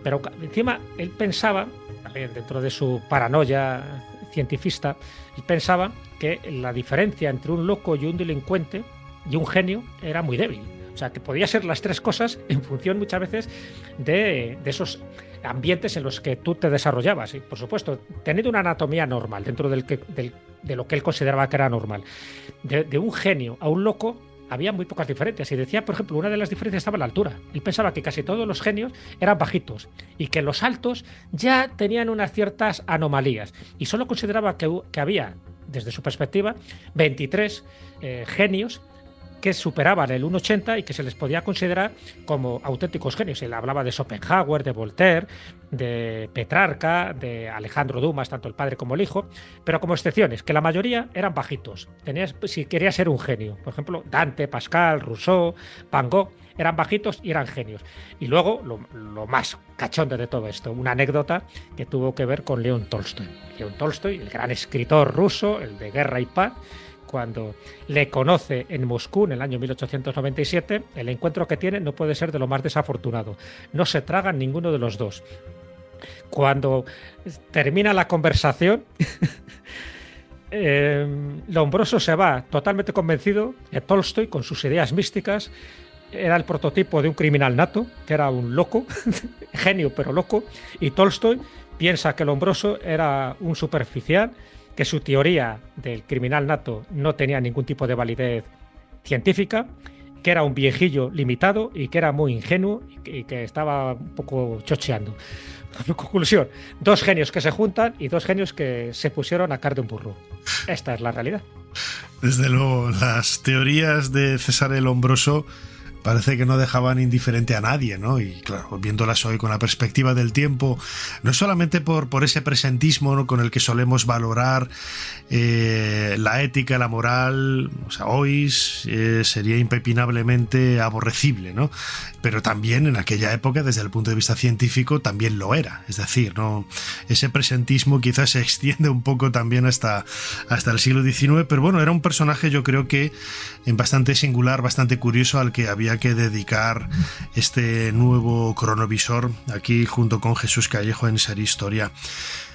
Pero encima él pensaba, también dentro de su paranoia cientifista, él pensaba que la diferencia entre un loco y un delincuente y un genio era muy débil. O sea, que podía ser las 3 cosas en función muchas veces de esos ambientes en los que tú te desarrollabas. Y, por supuesto, teniendo una anatomía normal dentro de lo que él consideraba que era normal. De un genio a un loco había muy pocas diferencias. Y decía, por ejemplo, una de las diferencias estaba en la altura. Él pensaba que casi todos los genios eran bajitos y que los altos ya tenían unas ciertas anomalías. Y solo consideraba que había, desde su perspectiva, 23 genios que superaban el 1,80 y que se les podía considerar como auténticos genios. Él hablaba de Schopenhauer, de Voltaire, de Petrarca, de Alejandro Dumas, tanto el padre como el hijo, pero como excepciones, que la mayoría eran bajitos. Si quería ser un genio, por ejemplo, Dante, Pascal, Rousseau, Van Gogh, eran bajitos y eran genios. Y luego, lo más cachondo de todo esto, una anécdota que tuvo que ver con León Tolstoy. León Tolstoy, el gran escritor ruso, el de Guerra y Paz, cuando le conoce en Moscú en el año 1897, el encuentro que tiene no puede ser de lo más desafortunado. No se tragan ninguno de los dos. Cuando termina la conversación, Lombroso se va totalmente convencido que Tolstoy, con sus ideas místicas, era el prototipo de un criminal nato, que era un loco, genio pero loco, y Tolstoy piensa que Lombroso era un superficial, que su teoría del criminal nato no tenía ningún tipo de validez científica, que era un viejillo limitado y que era muy ingenuo y que estaba un poco chocheando. En conclusión, 2 genios que se juntan y 2 genios que se pusieron a car de un burro. Esta es la realidad. Desde luego, las teorías de César el Lombroso parece que no dejaban indiferente a nadie, ¿no? Y claro, viéndolas hoy con la perspectiva del tiempo, no solamente por ese presentismo, ¿no?, con el que solemos valorar la ética, la moral, o sea, hoy sería impepinablemente aborrecible, ¿no? Pero también en aquella época, desde el punto de vista científico, también lo era. Es decir, ¿no?, ese presentismo quizás se extiende un poco también hasta el siglo XIX, pero bueno, era un personaje, yo creo que bastante singular, bastante curioso, al que había que dedicar este nuevo cronovisor aquí junto con Jesús Callejo en Ser Historia.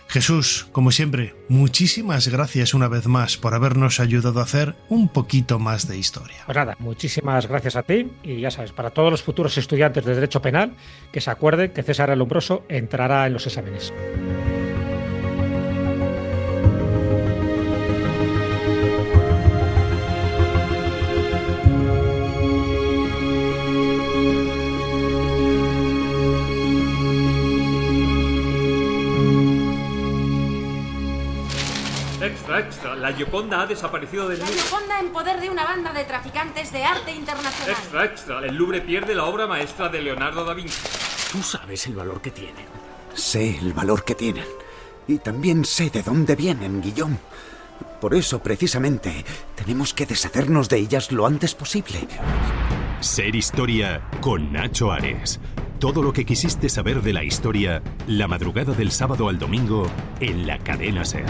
Jesús, como siempre, muchísimas gracias una vez más por habernos ayudado a hacer un poquito más de historia. Pues nada, muchísimas gracias a ti y ya sabes, para todos los futuros estudiantes de Derecho Penal, que se acuerden que César el Lombroso entrará en los exámenes. Extra, la Gioconda ha desaparecido del Louvre. La Gioconda en poder de una banda de traficantes de arte internacional. Extra, el Louvre pierde la obra maestra de Leonardo da Vinci. Tú sabes el valor que tienen. Sé el valor que tienen. Y también sé de dónde vienen, Guillaume. Por eso, precisamente, tenemos que deshacernos de ellas lo antes posible. Ser Historia con Nacho Ares. Todo lo que quisiste saber de la historia, la madrugada del sábado al domingo en la cadena SER.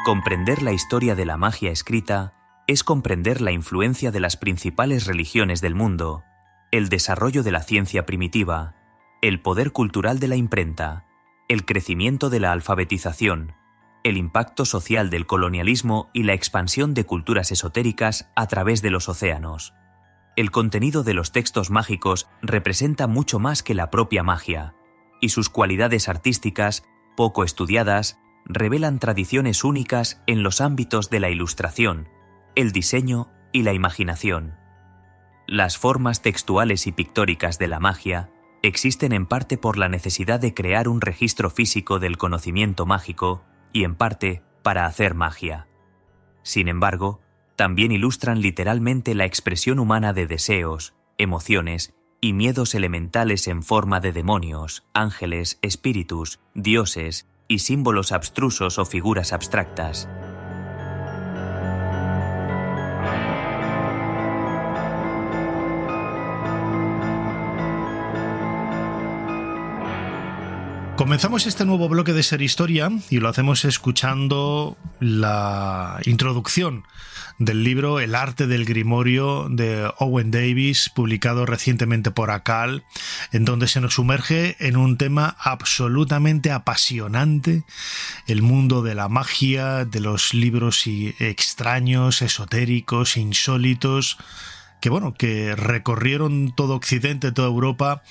Comprender la historia de la magia escrita es comprender la influencia de las principales religiones del mundo, el desarrollo de la ciencia primitiva, el poder cultural de la imprenta, el crecimiento de la alfabetización, el impacto social del colonialismo y la expansión de culturas esotéricas a través de los océanos. El contenido de los textos mágicos representa mucho más que la propia magia, y sus cualidades artísticas, poco estudiadas, revelan tradiciones únicas en los ámbitos de la ilustración, el diseño y la imaginación. Las formas textuales y pictóricas de la magia existen en parte por la necesidad de crear un registro físico del conocimiento mágico y en parte para hacer magia. Sin embargo, también ilustran literalmente la expresión humana de deseos, emociones y miedos elementales en forma de demonios, ángeles, espíritus, dioses y símbolos abstrusos o figuras abstractas. Comenzamos este nuevo bloque de Ser Historia y lo hacemos escuchando la introducción del libro El arte del grimorio de Owen Davies, publicado recientemente por ACAL, en donde se nos sumerge en un tema absolutamente apasionante, el mundo de la magia, de los libros extraños, esotéricos, insólitos, que recorrieron todo Occidente, toda Europa,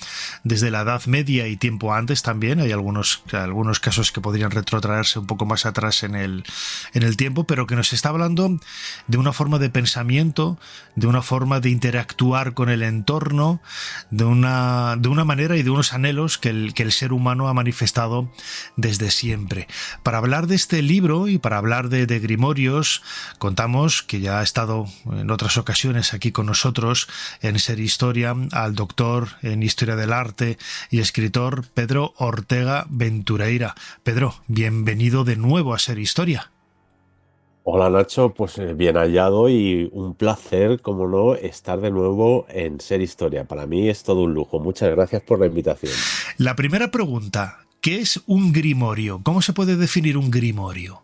desde la Edad Media y tiempo antes también. Hay algunos casos que podrían retrotraerse un poco más atrás en el tiempo, pero que nos está hablando de una forma de pensamiento, de una forma de interactuar con el entorno, de una manera y de unos anhelos que el ser humano ha manifestado desde siempre. Para hablar de este libro y para hablar de Grimorios, contamos, que ya ha estado en otras ocasiones aquí con nosotros en Ser Historia, al doctor en Historia del Arte y escritor Pedro Ortega Ventureira. Pedro, bienvenido de nuevo a Ser Historia. Hola Nacho, pues bien hallado y un placer, como no, estar de nuevo en Ser Historia. Para mí es todo un lujo. Muchas gracias por la invitación. La primera pregunta, ¿qué es un grimorio? ¿Cómo se puede definir un grimorio?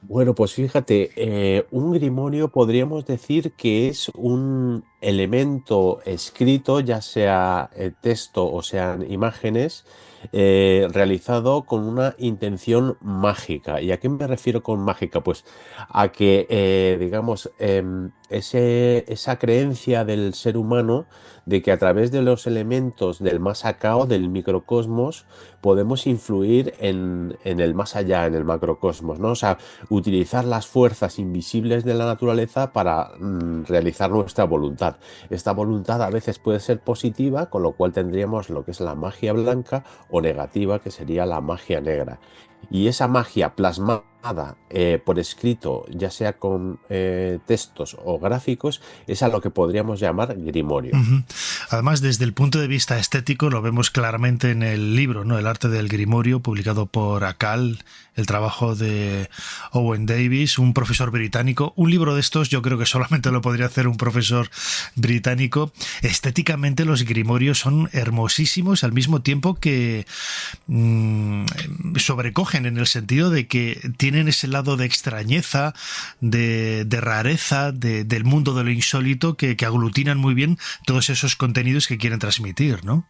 Bueno, pues fíjate, un grimorio podríamos decir que es un elemento escrito, ya sea texto o sean imágenes, realizado con una intención mágica. ¿Y a qué me refiero con mágica? Pues a que, digamos, esa creencia del ser humano de que a través de los elementos del más acá o del microcosmos podemos influir en el más allá, en el macrocosmos, ¿no? O sea, utilizar las fuerzas invisibles de la naturaleza para realizar nuestra voluntad. Esta voluntad a veces puede ser positiva, con lo cual tendríamos lo que es la magia blanca, o negativa, que sería la magia negra. Y esa magia plasmada por escrito, ya sea con textos o gráficos, es a lo que podríamos llamar grimorio. Además, desde el punto de vista estético, lo vemos claramente en el libro, ¿no? El arte del grimorio, publicado por ACAL, el trabajo de Owen Davies, un profesor británico. Un libro de estos yo creo que solamente lo podría hacer un profesor británico. Estéticamente los grimorios son hermosísimos, al mismo tiempo que sobrecogen, en el sentido de que tienen ese lado de extrañeza, de rareza, del mundo de lo insólito, que aglutinan muy bien todos esos contenidos que quieren transmitir, ¿no?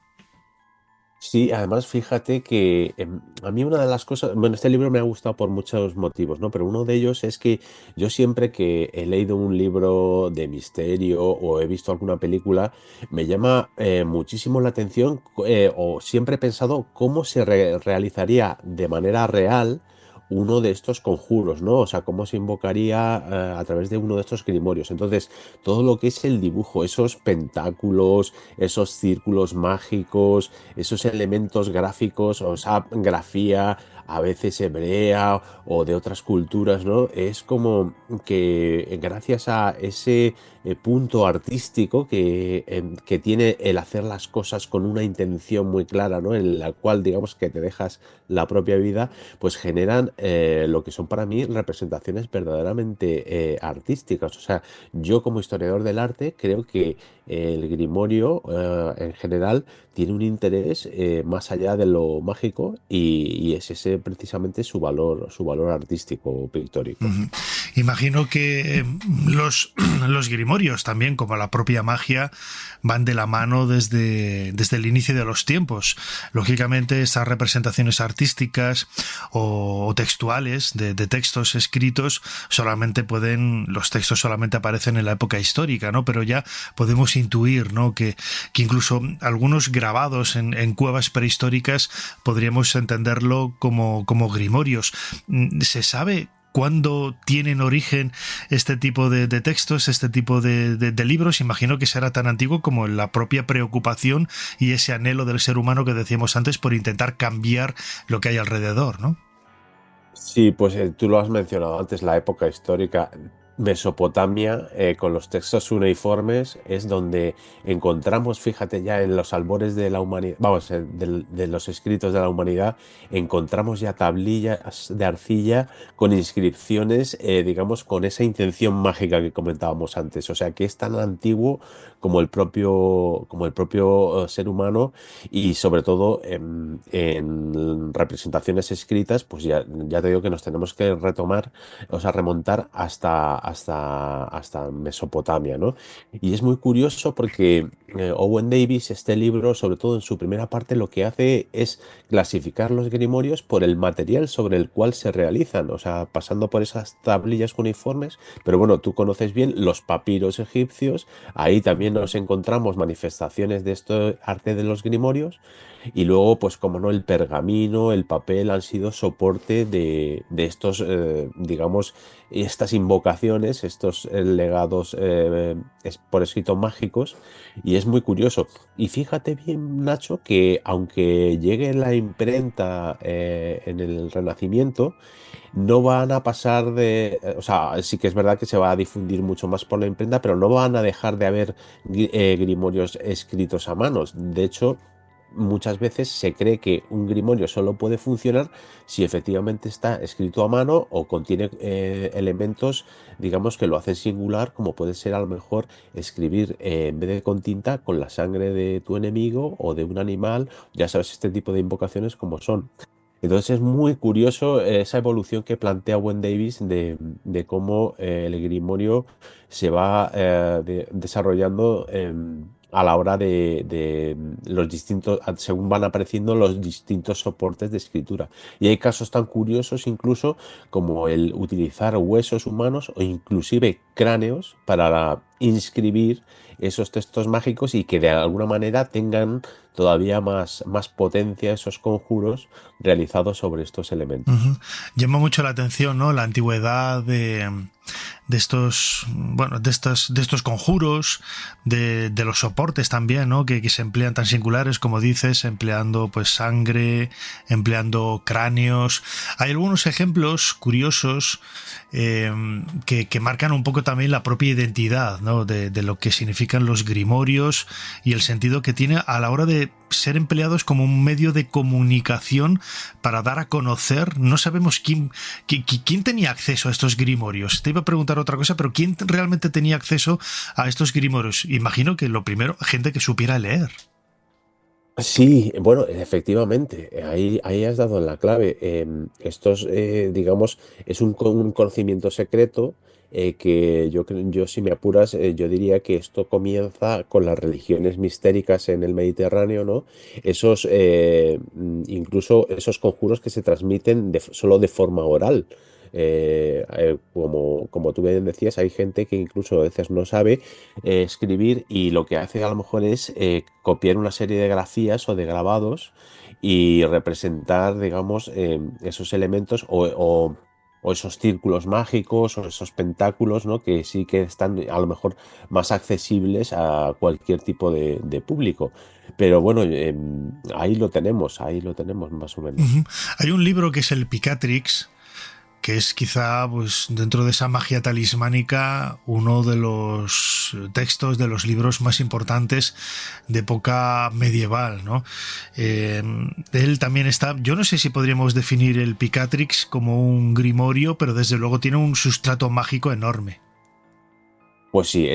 Sí, además fíjate que a mí una de las cosas, bueno, este libro me ha gustado por muchos motivos, ¿no? Pero uno de ellos es que yo siempre que he leído un libro de misterio o he visto alguna película, me llama muchísimo la atención, o siempre he pensado cómo se realizaría de manera real uno de estos conjuros, ¿no? O sea, cómo se invocaría a través de uno de estos grimorios. Entonces, todo lo que es el dibujo, esos pentáculos, esos círculos mágicos, esos elementos gráficos, o esa grafía a veces hebrea o de otras culturas, ¿no? Es como que gracias a ese punto artístico que tiene el hacer las cosas con una intención muy clara, ¿no? En la cual, digamos, que te dejas la propia vida, pues generan lo que son para mí representaciones verdaderamente artísticas. O sea, yo como historiador del arte creo que el grimorio en general tiene un interés más allá de lo mágico, y es ese pierde precisamente su valor artístico o pictórico. Imagino que los grimorios también, como la propia magia, van de la mano desde el inicio de los tiempos. Lógicamente, estas representaciones artísticas o textuales de textos escritos los textos solamente aparecen en la época histórica, ¿no? Pero ya podemos intuir, ¿no?, que incluso algunos grabados en cuevas prehistóricas podríamos entenderlo como grimorios. ¿Se sabe cuándo tienen origen este tipo de textos, este tipo de libros? Imagino que será tan antiguo como la propia preocupación y ese anhelo del ser humano que decíamos antes por intentar cambiar lo que hay alrededor, ¿no? Sí, pues tú lo has mencionado antes, la época histórica. Mesopotamia, con los textos cuneiformes, es donde encontramos, fíjate, ya en los albores de la humanidad, de los escritos de la humanidad, encontramos ya tablillas de arcilla con inscripciones, digamos, con esa intención mágica que comentábamos antes. O sea, que es tan antiguo como el propio ser humano, y sobre todo en representaciones escritas, pues ya te digo que nos tenemos que remontar hasta Mesopotamia, ¿no? Y es muy curioso porque Owen Davies, este libro, sobre todo en su primera parte, lo que hace es clasificar los grimorios por el material sobre el cual se realizan, o sea, pasando por esas tablillas cuneiformes. Pero bueno, tú conoces bien los papiros egipcios, ahí también nos encontramos manifestaciones de este arte de los grimorios. Y luego, pues como no, el pergamino, el papel han sido soporte de estos, digamos, estas invocaciones, estos legados por escrito mágicos, y es muy curioso. Y fíjate bien, Nacho, que aunque llegue la imprenta en el Renacimiento, no van a pasar o sea, sí que es verdad que se va a difundir mucho más por la imprenta, pero no van a dejar de haber grimorios escritos a manos. De hecho, muchas veces se cree que un grimorio solo puede funcionar si efectivamente está escrito a mano o contiene elementos, digamos, que lo hacen singular, como puede ser a lo mejor escribir en vez de con tinta, con la sangre de tu enemigo o de un animal. Ya sabes, este tipo de invocaciones como son. Entonces es muy curioso esa evolución que plantea Owen Davies de cómo el grimorio se va desarrollando a la hora de los distintos, según van apareciendo los distintos soportes de escritura. Y hay casos tan curiosos incluso como el utilizar huesos humanos o inclusive cráneos para inscribir esos textos mágicos y que de alguna manera tengan todavía más potencia esos conjuros realizados sobre estos elementos. Llama mucho la atención, ¿no?, la antigüedad de estos conjuros, de los soportes también, ¿no?, que se emplean tan singulares, como dices, empleando pues sangre, empleando cráneos. Hay algunos ejemplos curiosos que marcan un poco también la propia identidad, ¿no?, de lo que significan los grimorios y el sentido que tiene a la hora de ser empleados como un medio de comunicación para dar a conocer. No sabemos quién tenía acceso a estos grimorios. Te iba a preguntar otra cosa, pero ¿quién realmente tenía acceso a estos grimorios? Imagino que lo primero, gente que supiera leer. Sí, bueno, efectivamente, ahí has dado en la clave. Estos, digamos, es un conocimiento secreto que yo, si me apuras, yo diría que esto comienza con las religiones mistéricas en el Mediterráneo, ¿no? Incluso esos conjuros que se transmiten solo de forma oral. Como tú bien decías, hay gente que incluso a veces no sabe escribir, y lo que hace a lo mejor es copiar una serie de grafías o de grabados y representar, digamos, esos elementos o esos círculos mágicos o esos pentáculos, ¿no?, que sí que están a lo mejor más accesibles a cualquier tipo de público. Pero bueno, ahí lo tenemos más o menos. Hay un libro que es el Picatrix, que es quizá, pues, dentro de esa magia talismánica, uno de los textos, de los libros más importantes de época medieval, ¿no? Él también está, yo no sé si podríamos definir el Picatrix como un grimorio, pero desde luego tiene un sustrato mágico enorme. Pues sí,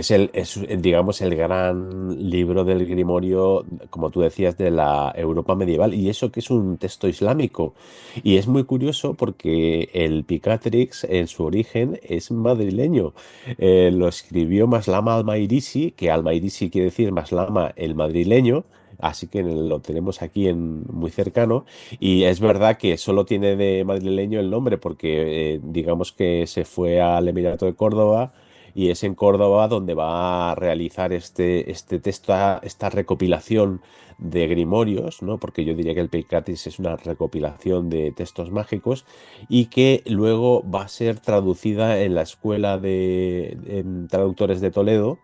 digamos, el gran libro del Grimorio, como tú decías, de la Europa medieval, y eso que es un texto islámico. Y es muy curioso porque el Picatrix, en su origen, es madrileño. Lo escribió Maslama Almairisi, que Almairisi quiere decir Maslama el madrileño. Así que lo tenemos aquí muy cercano. Y es verdad que solo tiene de madrileño el nombre porque digamos que se fue al Emirato de Córdoba y es en Córdoba donde va a realizar este texto, esta recopilación de grimorios, ¿no? Porque yo diría que el Picatrix es una recopilación de textos mágicos y que luego va a ser traducida en la Escuela de Traductores de Toledo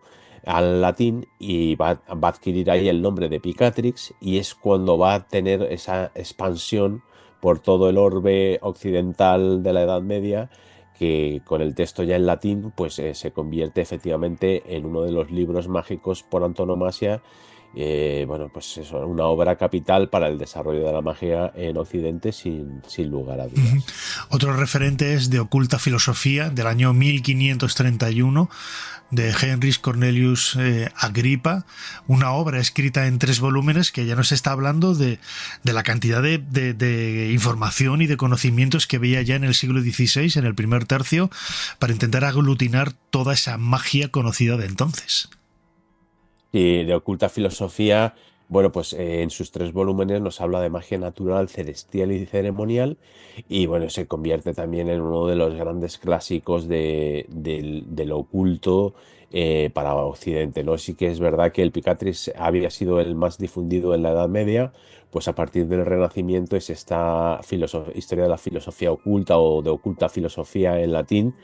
al latín y va a adquirir ahí el nombre de Picatrix, y es cuando va a tener esa expansión por todo el orbe occidental de la Edad Media, que con el texto ya en latín pues se convierte efectivamente en uno de los libros mágicos por antonomasia. Bueno, pues eso, una obra capital para el desarrollo de la magia en Occidente sin lugar a dudas. Otro referente es De oculta filosofía, del año 1531, de Heinrich Cornelius Agrippa, una obra escrita en 3 volúmenes que ya nos está hablando de la cantidad de información y de conocimientos que había ya en el siglo XVI, en el primer tercio, para intentar aglutinar toda esa magia conocida de entonces. Y de oculta filosofía, bueno, pues en sus 3 volúmenes nos habla de magia natural, celestial y ceremonial, y bueno, se convierte también en uno de los grandes clásicos de lo oculto para Occidente, ¿no? Sí que es verdad que el Picatrix había sido el más difundido en la Edad Media, pues a partir del Renacimiento es esta historia de la filosofía oculta o de oculta filosofía en latín,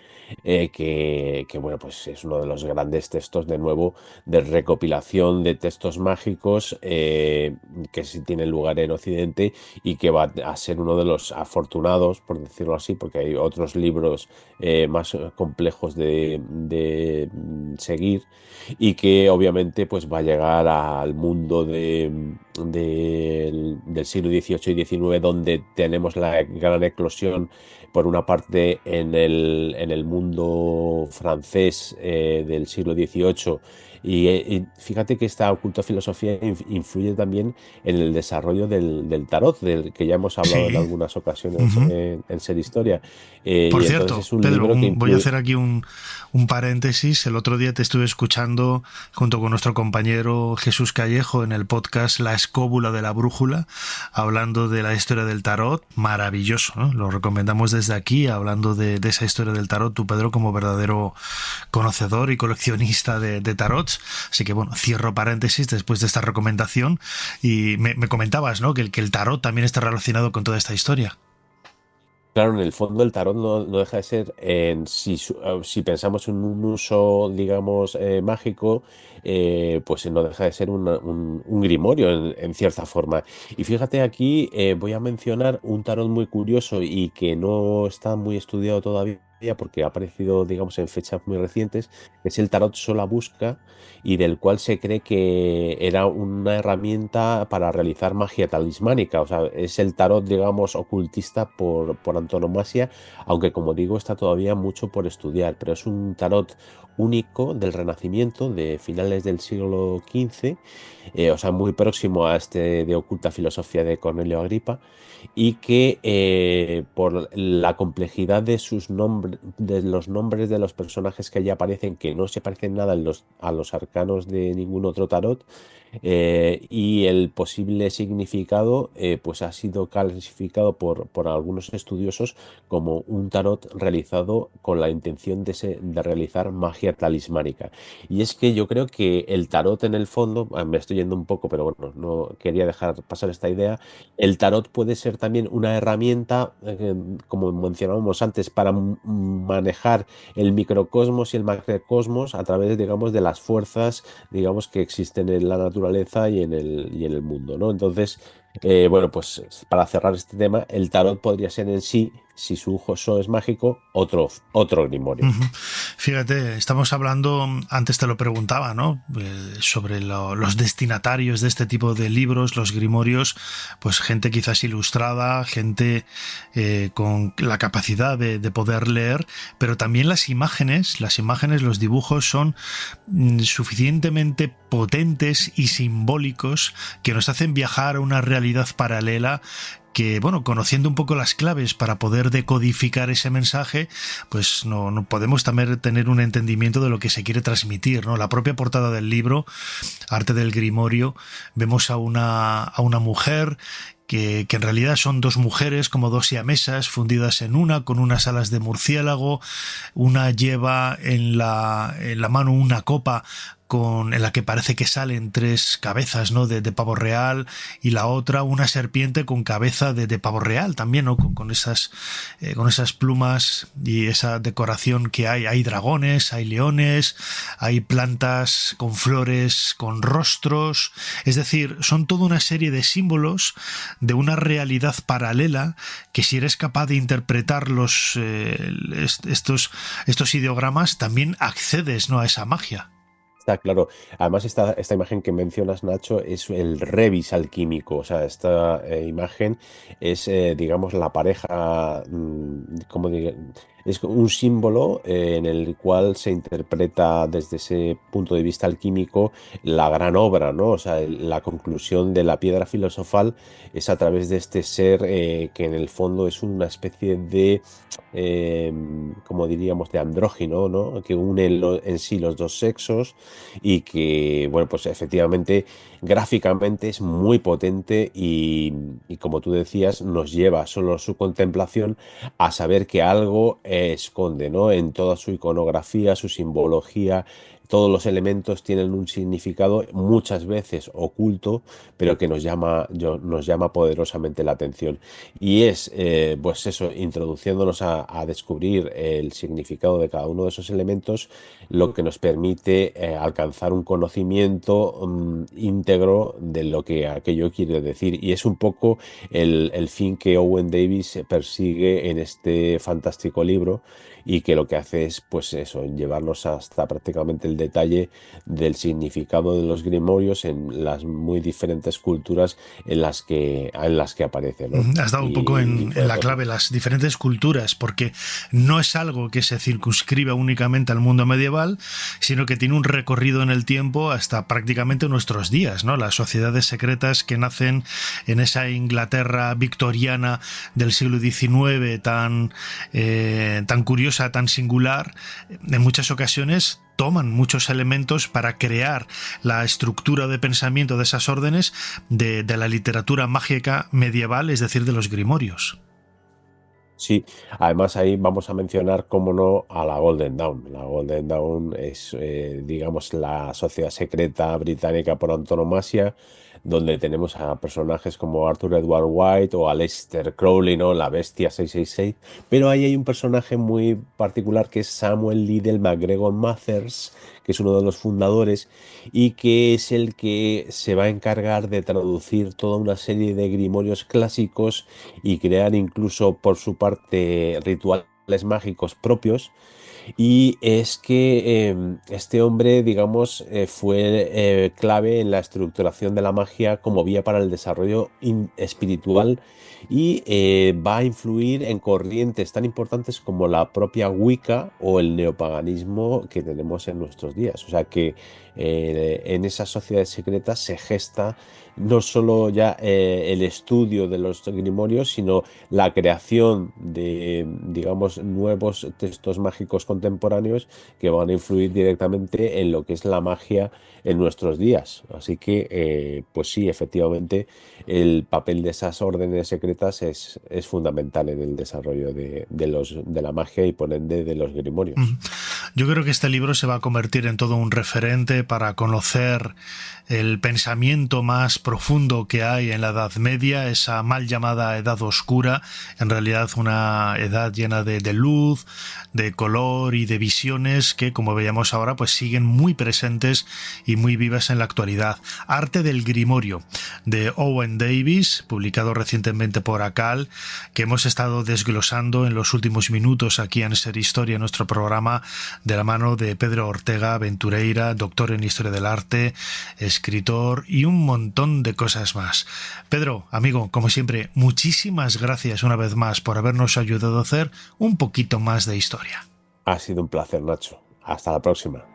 que bueno, pues es uno de los grandes textos de nuevo de recopilación de textos mágicos que sí tienen lugar en Occidente y que va a ser uno de los afortunados, por decirlo así, porque hay otros libros más complejos de seguir, y que obviamente pues va a llegar al mundo del siglo XVIII y XIX, donde tenemos la gran eclosión por una parte en el mundo francés del siglo XVIII, y fíjate que esta oculta filosofía influye también en el desarrollo del tarot, del que ya hemos hablado en algunas ocasiones en Ser Historia. Por y cierto, es un Pedro, libro que voy a hacer aquí un paréntesis. El otro día te estuve escuchando junto con nuestro compañero Jesús Callejo en el podcast La Escóbula de la Brújula, hablando de la historia del tarot. Maravilloso, ¿no? Lo recomendamos desde aquí, hablando de esa historia del tarot. Tú, Pedro, como verdadero conocedor y coleccionista de tarots. Así que bueno, cierro paréntesis después de esta recomendación. Y me comentabas, ¿no?, que el tarot también está relacionado con toda esta historia. Claro, en el fondo el tarot no deja de ser, si pensamos en un uso, digamos, mágico, pues no deja de ser un grimorio en cierta forma. Y fíjate aquí, voy a mencionar un tarot muy curioso y que no está muy estudiado todavía porque ha aparecido, digamos, en fechas muy recientes, es el tarot Solabusca, y del cual se cree que era una herramienta para realizar magia talismánica. O sea, es el tarot, digamos, ocultista por antonomasia, aunque como digo, está todavía mucho por estudiar, pero es un tarot único del Renacimiento, de finales del siglo XV, o sea, muy próximo a este de oculta filosofía de Cornelio Agripa, y que por la complejidad de sus nombres, de los nombres de los personajes que allí aparecen, que no se parecen nada a los arcanos de ningún otro tarot, y el posible significado pues ha sido clasificado por algunos estudiosos como un tarot realizado con la intención de realizar magia talismánica. Y es que yo creo que el tarot, en el fondo, me estoy yendo un poco, pero bueno, no quería dejar pasar esta idea. El tarot puede ser también una herramienta, como mencionábamos antes, para manejar el microcosmos y el macrocosmos a través, digamos, de las fuerzas, digamos, que existen en la naturaleza y en el mundo, ¿no? Entonces, bueno, pues para cerrar este tema, el tarot podría ser en sí, si su uso es mágico, otro grimorio. Fíjate, estamos hablando, antes te lo preguntaba, ¿no? Sobre los destinatarios de este tipo de libros, los grimorios, pues gente quizás ilustrada, gente con la capacidad de poder leer, pero también las imágenes, los dibujos son suficientemente potentes y simbólicos que nos hacen viajar a una realidad paralela que, bueno, conociendo un poco las claves para poder decodificar ese mensaje, pues no podemos también tener un entendimiento de lo que se quiere transmitir, ¿no? La propia portada del libro, Arte del Grimorio, vemos a una mujer que en realidad son dos mujeres, como dos siamesas fundidas en una, con unas alas de murciélago. Una lleva en la mano una copa en la que parece que salen tres cabezas, ¿no? de pavo real, y la otra una serpiente con cabeza de pavo real también, ¿no? con esas plumas y esa decoración que hay dragones, hay leones, hay plantas con flores, con rostros, es decir, son toda una serie de símbolos de una realidad paralela que, si eres capaz de interpretar estos ideogramas, también accedes, ¿no? a esa magia. Está claro. Además, esta imagen que mencionas, Nacho, es el rebis alquímico. O sea, esta imagen es, digamos, la pareja, como digo, es un símbolo en el cual se interpreta desde ese punto de vista alquímico la gran obra, ¿no? O sea, la conclusión de la piedra filosofal es a través de este ser que en el fondo es una especie de, como diríamos, de andrógino, ¿no? Que une en sí los dos sexos y que, bueno, pues efectivamente gráficamente es muy potente y como tú decías, nos lleva solo su contemplación a saber que algo esconde, ¿no? En toda su iconografía, su simbología, todos los elementos tienen un significado muchas veces oculto, pero que nos llama poderosamente la atención. Y es, pues eso, introduciéndonos a descubrir el significado de cada uno de esos elementos, lo que nos permite alcanzar un conocimiento íntegro de lo que aquello quiere decir. Y es un poco el fin que Owen Davies persigue en este fantástico libro, y que lo que hace es, pues eso, llevarnos hasta prácticamente el detalle del significado de los grimorios en las muy diferentes culturas en las que aparece, ¿no? Has dado un poco en la clave, las diferentes culturas, porque no es algo que se circunscriba únicamente al mundo medieval, sino que tiene un recorrido en el tiempo hasta prácticamente nuestros días, ¿no? Las sociedades secretas que nacen en esa Inglaterra victoriana del siglo XIX tan curiosa, tan singular, en muchas ocasiones toman muchos elementos para crear la estructura de pensamiento de esas órdenes de la literatura mágica medieval, es decir, de los grimorios. Sí, además ahí vamos a mencionar, cómo no, a la Golden Dawn. La Golden Dawn es, digamos, la sociedad secreta británica por antonomasia, donde tenemos a personajes como Arthur Edward White o Aleister Crowley, ¿no? La bestia 666, pero ahí hay un personaje muy particular que es Samuel Liddell MacGregor Mathers, que es uno de los fundadores y que es el que se va a encargar de traducir toda una serie de grimorios clásicos y crear incluso por su parte rituales mágicos propios. Y es que este hombre, digamos, fue clave en la estructuración de la magia como vía para el desarrollo espiritual, y va a influir en corrientes tan importantes como la propia Wicca o el neopaganismo que tenemos en nuestros días. O sea que en esas sociedades secretas se gesta no solo ya el estudio de los grimorios, sino la creación de, digamos, nuevos textos mágicos contemporáneos que van a influir directamente en lo que es la magia en nuestros días. Así que, pues sí, efectivamente, el papel de esas órdenes secretas es fundamental en el desarrollo de la magia y por ende de los grimorios. Yo creo que este libro se va a convertir en todo un referente para conocer el pensamiento más profundo que hay en la Edad Media, esa mal llamada Edad Oscura, en realidad una edad llena de luz, de color y de visiones que, como veíamos ahora, pues siguen muy presentes y muy vivas en la actualidad. Arte del Grimorio, de Owen Davies, publicado recientemente por Akal, que hemos estado desglosando en los últimos minutos aquí en Ser Historia, nuestro programa de la mano de Pedro Ortega Ventureira, doctor en Historia del Arte, escritor y un montón de cosas más. Pedro, amigo, como siempre, muchísimas gracias una vez más por habernos ayudado a hacer un poquito más de historia. Ha sido un placer, Nacho. Hasta la próxima.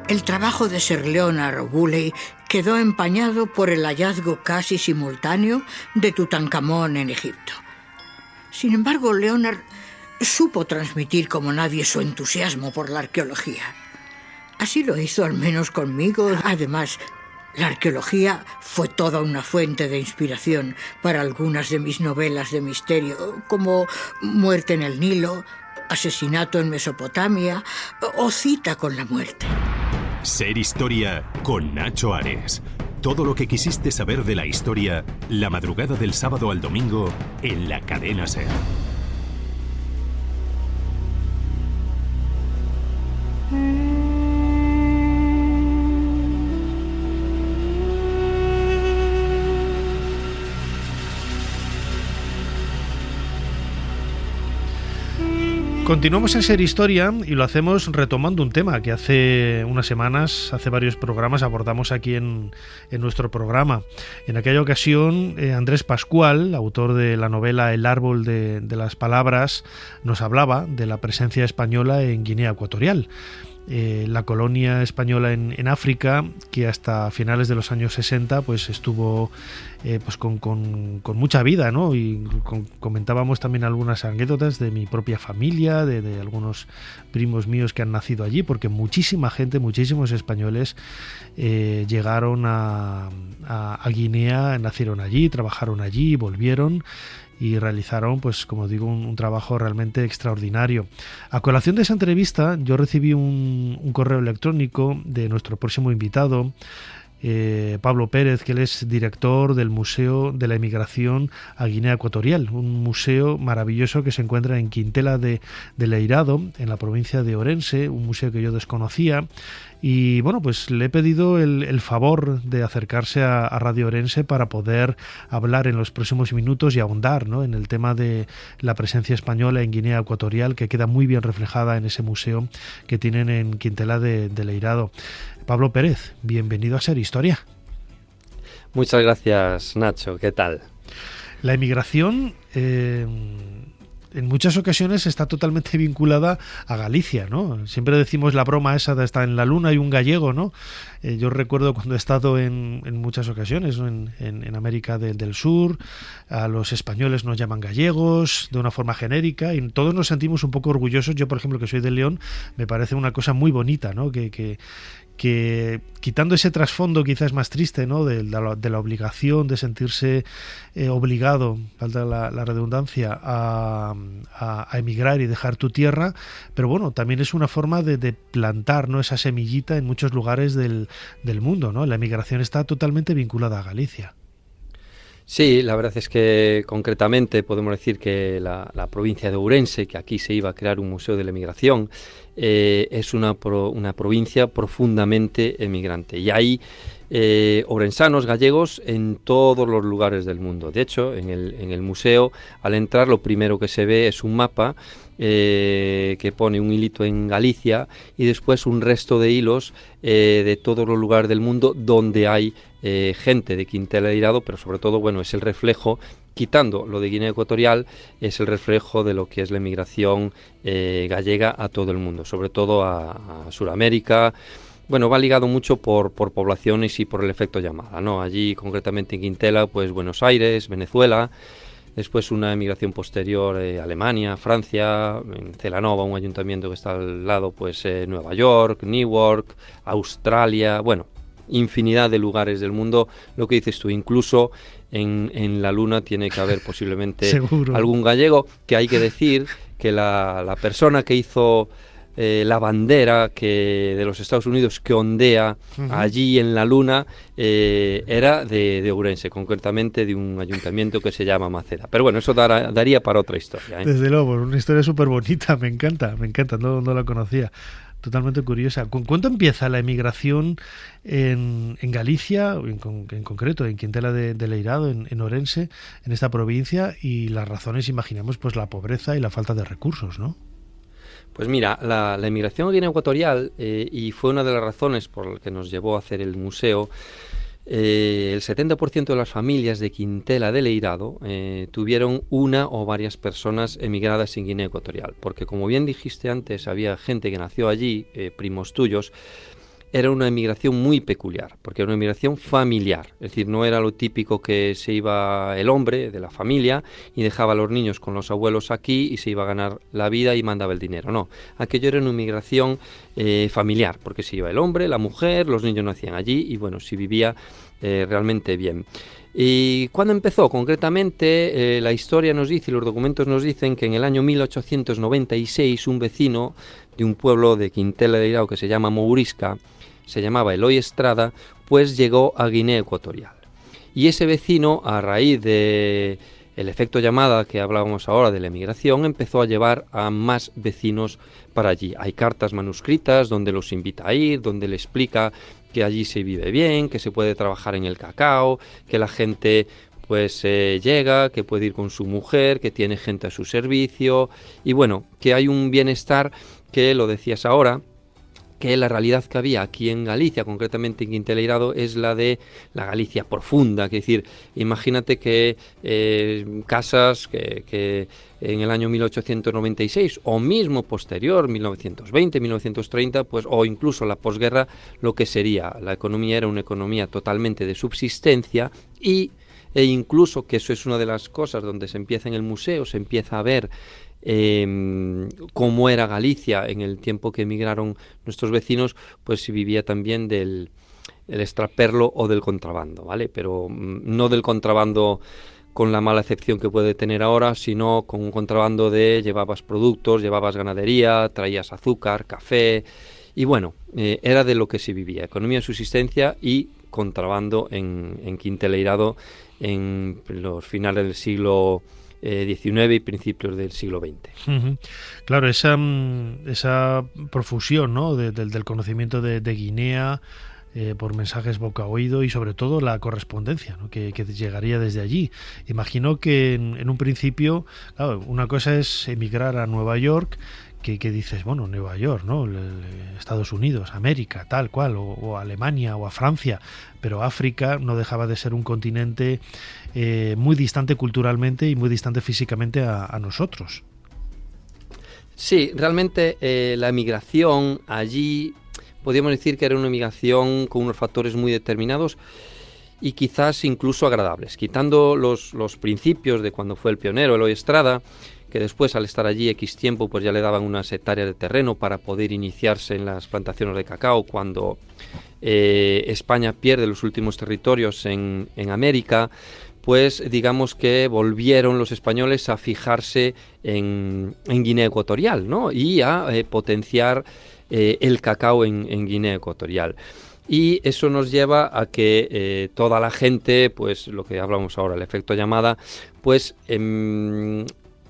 El trabajo de Sir Leonard Woolley quedó empañado por el hallazgo casi simultáneo de Tutankamón en Egipto. Sin embargo, Leonard supo transmitir como nadie su entusiasmo por la arqueología. Así lo hizo al menos conmigo. Además, la arqueología fue toda una fuente de inspiración para algunas de mis novelas de misterio, como Muerte en el Nilo, Asesinato en Mesopotamia o Cita con la muerte. Ser Historia con Nacho Ares. Todo lo que quisiste saber de la historia, la madrugada del sábado al domingo en la cadena SER. Continuamos en Ser Historia y lo hacemos retomando un tema que hace unas semanas, hace varios programas, abordamos aquí en nuestro programa. En aquella ocasión, Andrés Pascual, autor de la novela El árbol de las palabras, nos hablaba de la presencia española en Guinea Ecuatorial. La colonia española en África, que hasta finales de los años 60 pues estuvo pues con mucha vida, ¿no? Y comentábamos también algunas anécdotas de mi propia familia, de algunos primos míos que han nacido allí, porque muchísima gente, muchísimos españoles llegaron a Guinea, nacieron allí, trabajaron allí, volvieron y realizaron, pues como digo, un trabajo realmente extraordinario. A colación de esa entrevista, yo recibí un correo electrónico de nuestro próximo invitado, Pablo Pérez, que él es director del Museo de la Emigración a Guinea Ecuatorial, un museo maravilloso que se encuentra en Quintela de Leirado, en la provincia de Orense, un museo que yo desconocía. Y bueno, pues le he pedido el favor de acercarse a Radio Orense para poder hablar en los próximos minutos y ahondar, ¿no?, en el tema de la presencia española en Guinea Ecuatorial, que queda muy bien reflejada en ese museo que tienen en Quintela de Leirado. Pablo Pérez, bienvenido a Ser Historia. Muchas gracias, Nacho. ¿Qué tal? La emigración en muchas ocasiones está totalmente vinculada a Galicia, ¿no? Siempre decimos la broma esa de hasta en la luna hay un gallego, ¿no? Yo recuerdo cuando he estado en muchas ocasiones, ¿no?, en América del Sur, a los españoles nos llaman gallegos de una forma genérica y todos nos sentimos un poco orgullosos. Yo, por ejemplo, que soy de León, me parece una cosa muy bonita, ¿no? Que quitando ese trasfondo quizás más triste, ¿no?, de la obligación de sentirse obligado, falta la redundancia, a emigrar y dejar tu tierra, pero bueno, también es una forma de plantar, ¿no?, esa semillita en muchos lugares del mundo, ¿no? La emigración está totalmente vinculada a Galicia. Sí, la verdad es que concretamente podemos decir que la provincia de Ourense, que aquí se iba a crear un museo de la emigración, es una provincia profundamente emigrante y hay ourensanos gallegos en todos los lugares del mundo. De hecho, en el museo, al entrar, lo primero que se ve es un mapa que pone un hilito en Galicia y después un resto de hilos de todos los lugares del mundo donde hay gente de Quintela de Leirado, pero sobre todo, bueno, es el reflejo, quitando lo de Guinea Ecuatorial, es el reflejo de lo que es la emigración gallega a todo el mundo, sobre todo a Sudamérica. Bueno, va ligado mucho por poblaciones y por el efecto llamada, ¿no? Allí, concretamente en Quintela, pues Buenos Aires, Venezuela, después una emigración posterior Alemania, Francia, en Celanova, un ayuntamiento que está al lado, pues Nueva York, Newark, Australia, bueno, infinidad de lugares del mundo. Lo que dices tú, incluso en la Luna tiene que haber posiblemente algún gallego, que hay que decir que la persona que hizo la bandera de los Estados Unidos que ondea allí en la Luna era de Ourense, concretamente de un ayuntamiento que se llama Maceda. Pero bueno, eso daría para otra historia, ¿eh? Desde luego, una historia súper bonita, me encanta, no la conocía. totalmente curiosa. ¿Cuándo empieza la emigración en Galicia, en concreto en Quintela de Leirado, en Orense, en esta provincia? Y las razones, imaginamos, pues la pobreza y la falta de recursos, ¿no? Pues mira, la emigración a Guinea Ecuatorial, y fue una de las razones por las que nos llevó a hacer el museo, el 70% de las familias de Quintela de Leirado tuvieron una o varias personas emigradas en Guinea Ecuatorial, porque como bien dijiste antes, había gente que nació allí, primos tuyos. Era una emigración muy peculiar, porque era una emigración familiar, es decir, no era lo típico que se iba el hombre de la familia y dejaba a los niños con los abuelos aquí y se iba a ganar la vida y mandaba el dinero, no, aquello era una emigración familiar, porque se iba el hombre, la mujer, los niños nacían allí y bueno, se vivía realmente bien. ¿Y cuándo empezó? Concretamente, la historia nos dice y los documentos nos dicen que en el año 1896 un vecino de un pueblo de Quintela de Leirado que se llama Mourisca, se llamaba Eloy Estrada, pues llegó a Guinea Ecuatorial. Y ese vecino, a raíz de el efecto llamada que hablábamos ahora de la emigración, empezó a llevar a más vecinos para allí. Hay cartas manuscritas donde los invita a ir, donde le explica que allí se vive bien, que se puede trabajar en el cacao, que la gente pues llega, que puede ir con su mujer, que tiene gente a su servicio y bueno, que hay un bienestar que, lo decías ahora, que la realidad que había aquí en Galicia, concretamente en Quintela de Leirado, es la de la Galicia profunda, es decir, imagínate que casas que en el año 1896 o mismo posterior, 1920, 1930, pues o incluso la posguerra, lo que sería la economía era una economía totalmente de subsistencia e incluso, que eso es una de las cosas donde se empieza en el museo, se empieza a ver cómo era Galicia en el tiempo que emigraron nuestros vecinos, pues se vivía también del extraperlo o del contrabando, ¿vale? Pero no del contrabando con la mala acepción que puede tener ahora, sino con un contrabando de llevabas productos, llevabas ganadería, traías azúcar, café, y bueno, era de lo que se vivía, economía de subsistencia y contrabando en Quintela de Leirado en los finales del siglo XIX y principios del siglo XX. Uh-huh. Claro, esa profusión, ¿no?, del conocimiento de Guinea por mensajes boca a oído y sobre todo la correspondencia, ¿no?, que llegaría desde allí. Imagino que en un principio, claro, una cosa es emigrar a Nueva York, que dices, bueno, Nueva York, ¿no?, Estados Unidos, América, tal cual, o Alemania o a Francia, pero África no dejaba de ser un continente muy distante culturalmente y muy distante físicamente a nosotros. Sí, realmente la emigración allí, podríamos decir que era una emigración con unos factores muy determinados y quizás incluso agradables, quitando los principios de cuando fue el pionero Eloy Estrada, que después al estar allí X tiempo pues ya le daban unas hectáreas de terreno para poder iniciarse en las plantaciones de cacao cuando España pierde los últimos territorios en América, pues digamos que volvieron los españoles a fijarse en Guinea Ecuatorial, ¿no?, y a potenciar el cacao en Guinea Ecuatorial. Y eso nos lleva a que toda la gente, pues lo que hablamos ahora, el efecto llamada, pues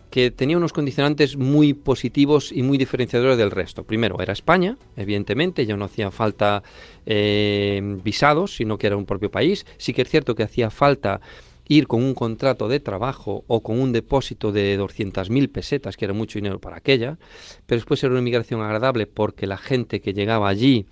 que tenía unos condicionantes muy positivos y muy diferenciadores del resto. Primero, era España, evidentemente, ya no hacía falta visados, sino que era un propio país. Sí que es cierto que hacía falta ir con un contrato de trabajo o con un depósito de 200.000 pesetas, que era mucho dinero para aquella, pero después era una inmigración agradable porque la gente que llegaba allí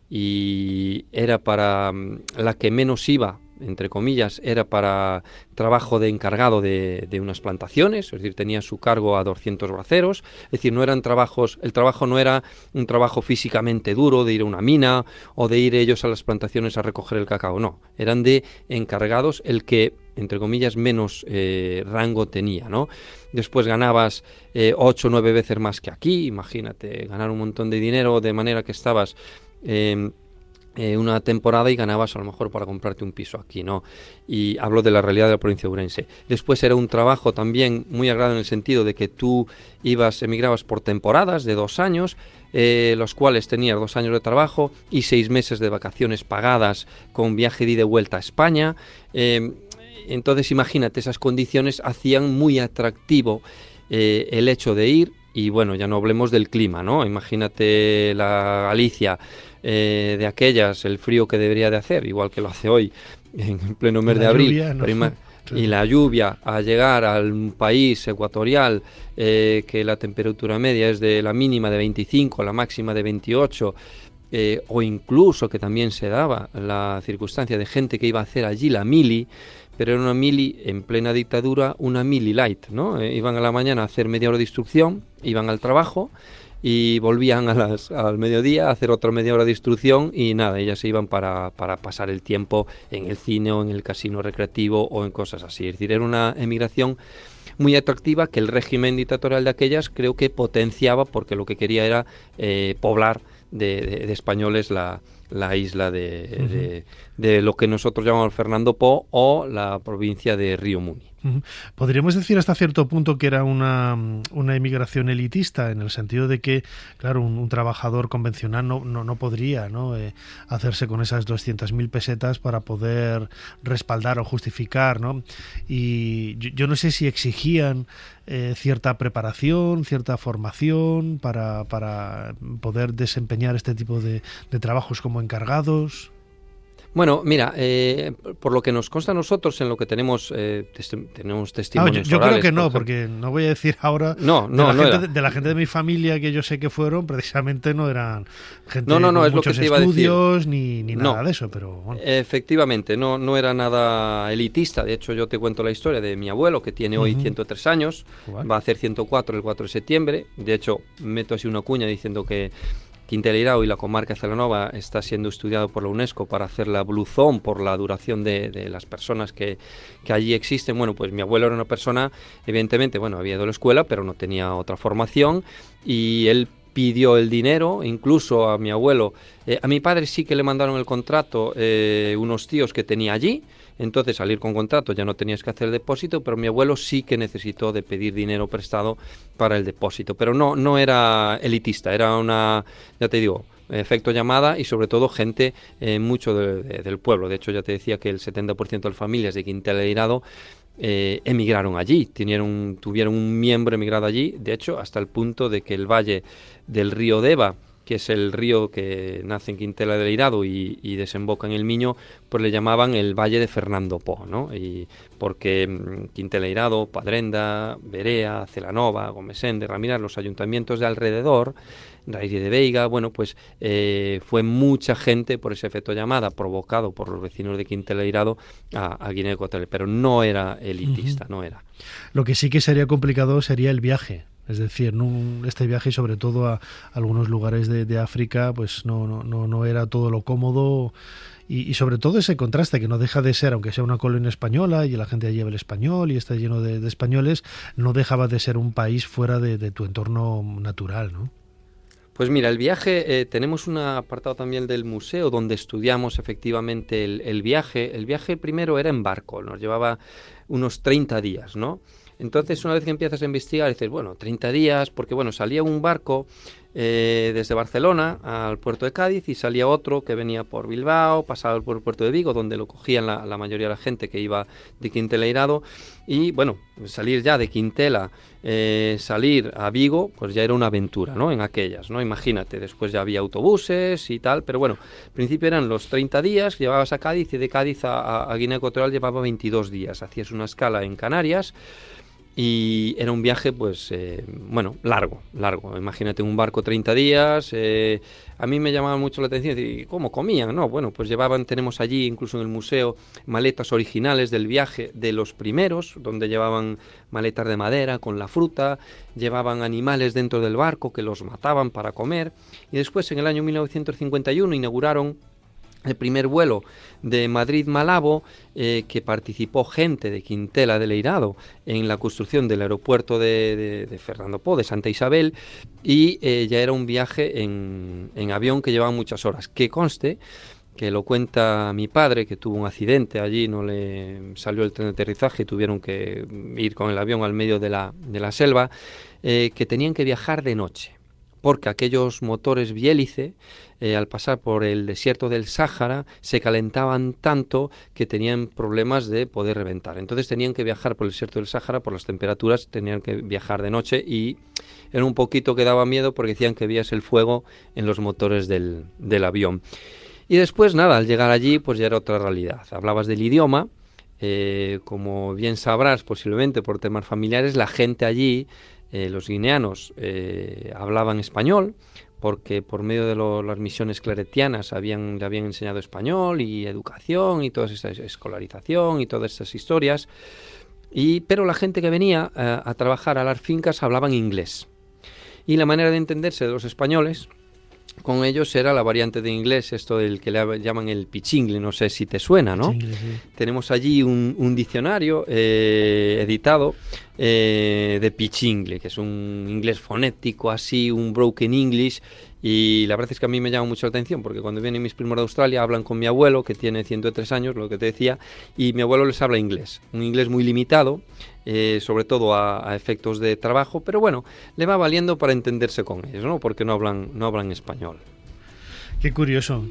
y era para la que menos iba, entre comillas, era para trabajo de encargado de unas plantaciones, es decir, tenía a su cargo a 200 braceros, es decir, no eran trabajos, el trabajo no era un trabajo físicamente duro de ir a una mina o de ir ellos a las plantaciones a recoger el cacao, no, eran de encargados, el que, entre comillas, menos rango tenía, ¿no? Después ganabas 8 o 9 veces más que aquí, imagínate, ganar un montón de dinero de manera que estabas una temporada y ganabas a lo mejor para comprarte un piso aquí, ¿no? Y hablo de la realidad de la provincia de Ourense. Después era un trabajo también muy agradable en el sentido de que tú emigrabas por temporadas de 2 años, los cuales tenías 2 años de trabajo y 6 meses de vacaciones pagadas con viaje de ida y vuelta a España. Entonces imagínate, esas condiciones hacían muy atractivo el hecho de ir y bueno, ya no hablemos del clima, ¿no? Imagínate la Galicia de aquellas, el frío que debería de hacer, igual que lo hace hoy en pleno mes de abril, lluvia, ¿no? Y la lluvia, a llegar al país ecuatorial, que la temperatura media es de la mínima de 25, la máxima de 28, o incluso que también se daba la circunstancia de gente que iba a hacer allí la mili, pero era una mili en plena dictadura, una mili light, ¿no? Iban a la mañana a hacer media hora de instrucción, iban al trabajo y volvían al mediodía a hacer otra media hora de instrucción y nada, ellas se iban para pasar el tiempo en el cine o en el casino recreativo o en cosas así. Es decir, era una emigración muy atractiva que el régimen dictatorial de aquellas creo que potenciaba, porque lo que quería era poblar de españoles la isla de lo que nosotros llamamos Fernando Po o la provincia de Río Muni. Podríamos decir hasta cierto punto que era una emigración elitista, en el sentido de que, claro, un trabajador convencional no podría, ¿no? Hacerse con esas 200.000 pesetas para poder respaldar o justificar, ¿no? Y yo no sé si exigían cierta preparación, cierta formación para poder desempeñar este tipo de trabajos como encargados. Bueno, mira, por lo que nos consta a nosotros, en lo que tenemos testimonios yo orales, creo que no, porque no voy a decir ahora de la gente de mi familia que yo sé que fueron, precisamente no eran gente con es muchos lo que te iba a estudios ni nada de eso, pero bueno. Efectivamente, no era nada elitista. De hecho, yo te cuento la historia de mi abuelo, que tiene hoy 103 años, va a hacer 104 el 4 de septiembre. De hecho, meto así una cuña diciendo que Quintela y Irao y la comarca de Celanova está siendo estudiado por la UNESCO para hacer la Blue Zone por la duración de las personas que allí existen. Bueno, pues mi abuelo era una persona, evidentemente, había ido a la escuela, pero no tenía otra formación, y él pidió el dinero, incluso a mi abuelo. A mi padre sí que le mandaron el contrato unos tíos que tenía allí. Entonces, salir con contrato ya no tenías que hacer el depósito, pero mi abuelo sí que necesitó de pedir dinero prestado para el depósito. Pero no era elitista, era una, ya te digo, efecto llamada, y sobre todo gente mucho del pueblo. De hecho, ya te decía que el 70% de las familias de Quintela e Irado emigraron allí, tuvieron un miembro emigrado allí, de hecho, hasta el punto de que el valle del río Deva, que es el río que nace en Quintela del Irado y desemboca en el Miño, pues le llamaban el Valle de Fernando Po, ¿no? Y porque Quintela e Irado, Padrenda, Berea, Celanova, Gomesén, de Ramiras, los ayuntamientos de alrededor, Rairi de Veiga, pues fue mucha gente por ese efecto llamada provocado por los vecinos de Quintela e Irado a Guinea Ecuatorial, pero no era elitista, no era. Lo que sí que sería complicado sería el viaje. Es decir, este viaje, sobre todo a algunos lugares de África, pues no era todo lo cómodo, y sobre todo ese contraste que no deja de ser, aunque sea una colonia española y la gente allí lleva el español y está lleno de españoles, no dejaba de ser un país fuera de tu entorno natural, ¿no? Pues mira, el viaje, tenemos un apartado también del museo donde estudiamos efectivamente el viaje. El viaje primero era en barco, nos llevaba unos 30 días, ¿no? Entonces, una vez que empiezas a investigar, dices, 30 días, porque salía un barco desde Barcelona al puerto de Cádiz, y salía otro que venía por Bilbao, pasaba por el puerto de Vigo, donde lo cogían la mayoría de la gente que iba de Quintela e Irado, y salir ya de Quintela, salir a Vigo, pues ya era una aventura, ¿no? En aquellas, ¿no? Imagínate, después ya había autobuses y tal, pero al principio eran los 30 días, llevabas a Cádiz, y de Cádiz a Guinea Ecuatorial llevaba 22 días, hacías una escala en Canarias. Y era un viaje, largo. Imagínate un barco 30 días. A mí me llamaba mucho la atención. ¿Y cómo comían? No, pues tenemos allí, incluso en el museo, maletas originales del viaje de los primeros, donde llevaban maletas de madera con la fruta, llevaban animales dentro del barco que los mataban para comer. Y después, en el año 1951, inauguraron el primer vuelo de Madrid-Malabo, que participó gente de Quintela del Irado en la construcción del aeropuerto de Fernando Po, de Santa Isabel, y ya era un viaje en avión que llevaba muchas horas. Que conste, que lo cuenta mi padre, que tuvo un accidente allí, no le salió el tren de aterrizaje y tuvieron que ir con el avión al medio de la selva, que tenían que viajar de noche, porque aquellos motores biélice, al pasar por el desierto del Sáhara, se calentaban tanto que tenían problemas de poder reventar. Entonces tenían que viajar por el desierto del Sáhara, por las temperaturas, tenían que viajar de noche y era un poquito que daba miedo porque decían que veías el fuego en los motores del avión. Y después, nada, al llegar allí, pues ya era otra realidad. Hablabas del idioma, como bien sabrás, posiblemente por temas familiares, la gente allí, los guineanos, hablaban español, porque por medio de las misiones claretianas le habían enseñado español y educación y toda esta escolarización y todas estas historias. Pero la gente que venía a trabajar a las fincas hablaban inglés. Y la manera de entenderse de los españoles con ellos era la variante de inglés, esto del que le llaman el pichingle, no sé si te suena, ¿no? Pichingle, sí. Tenemos allí un diccionario editado de pichingle, que es un inglés fonético así, un broken English, y la verdad es que a mí me llama mucho la atención, porque cuando vienen mis primos de Australia hablan con mi abuelo, que tiene 103 años, lo que te decía, y mi abuelo les habla inglés, un inglés muy limitado, sobre todo a efectos de trabajo, pero bueno, le va valiendo para entenderse con ellos, ¿no? Porque no hablan español. Qué curioso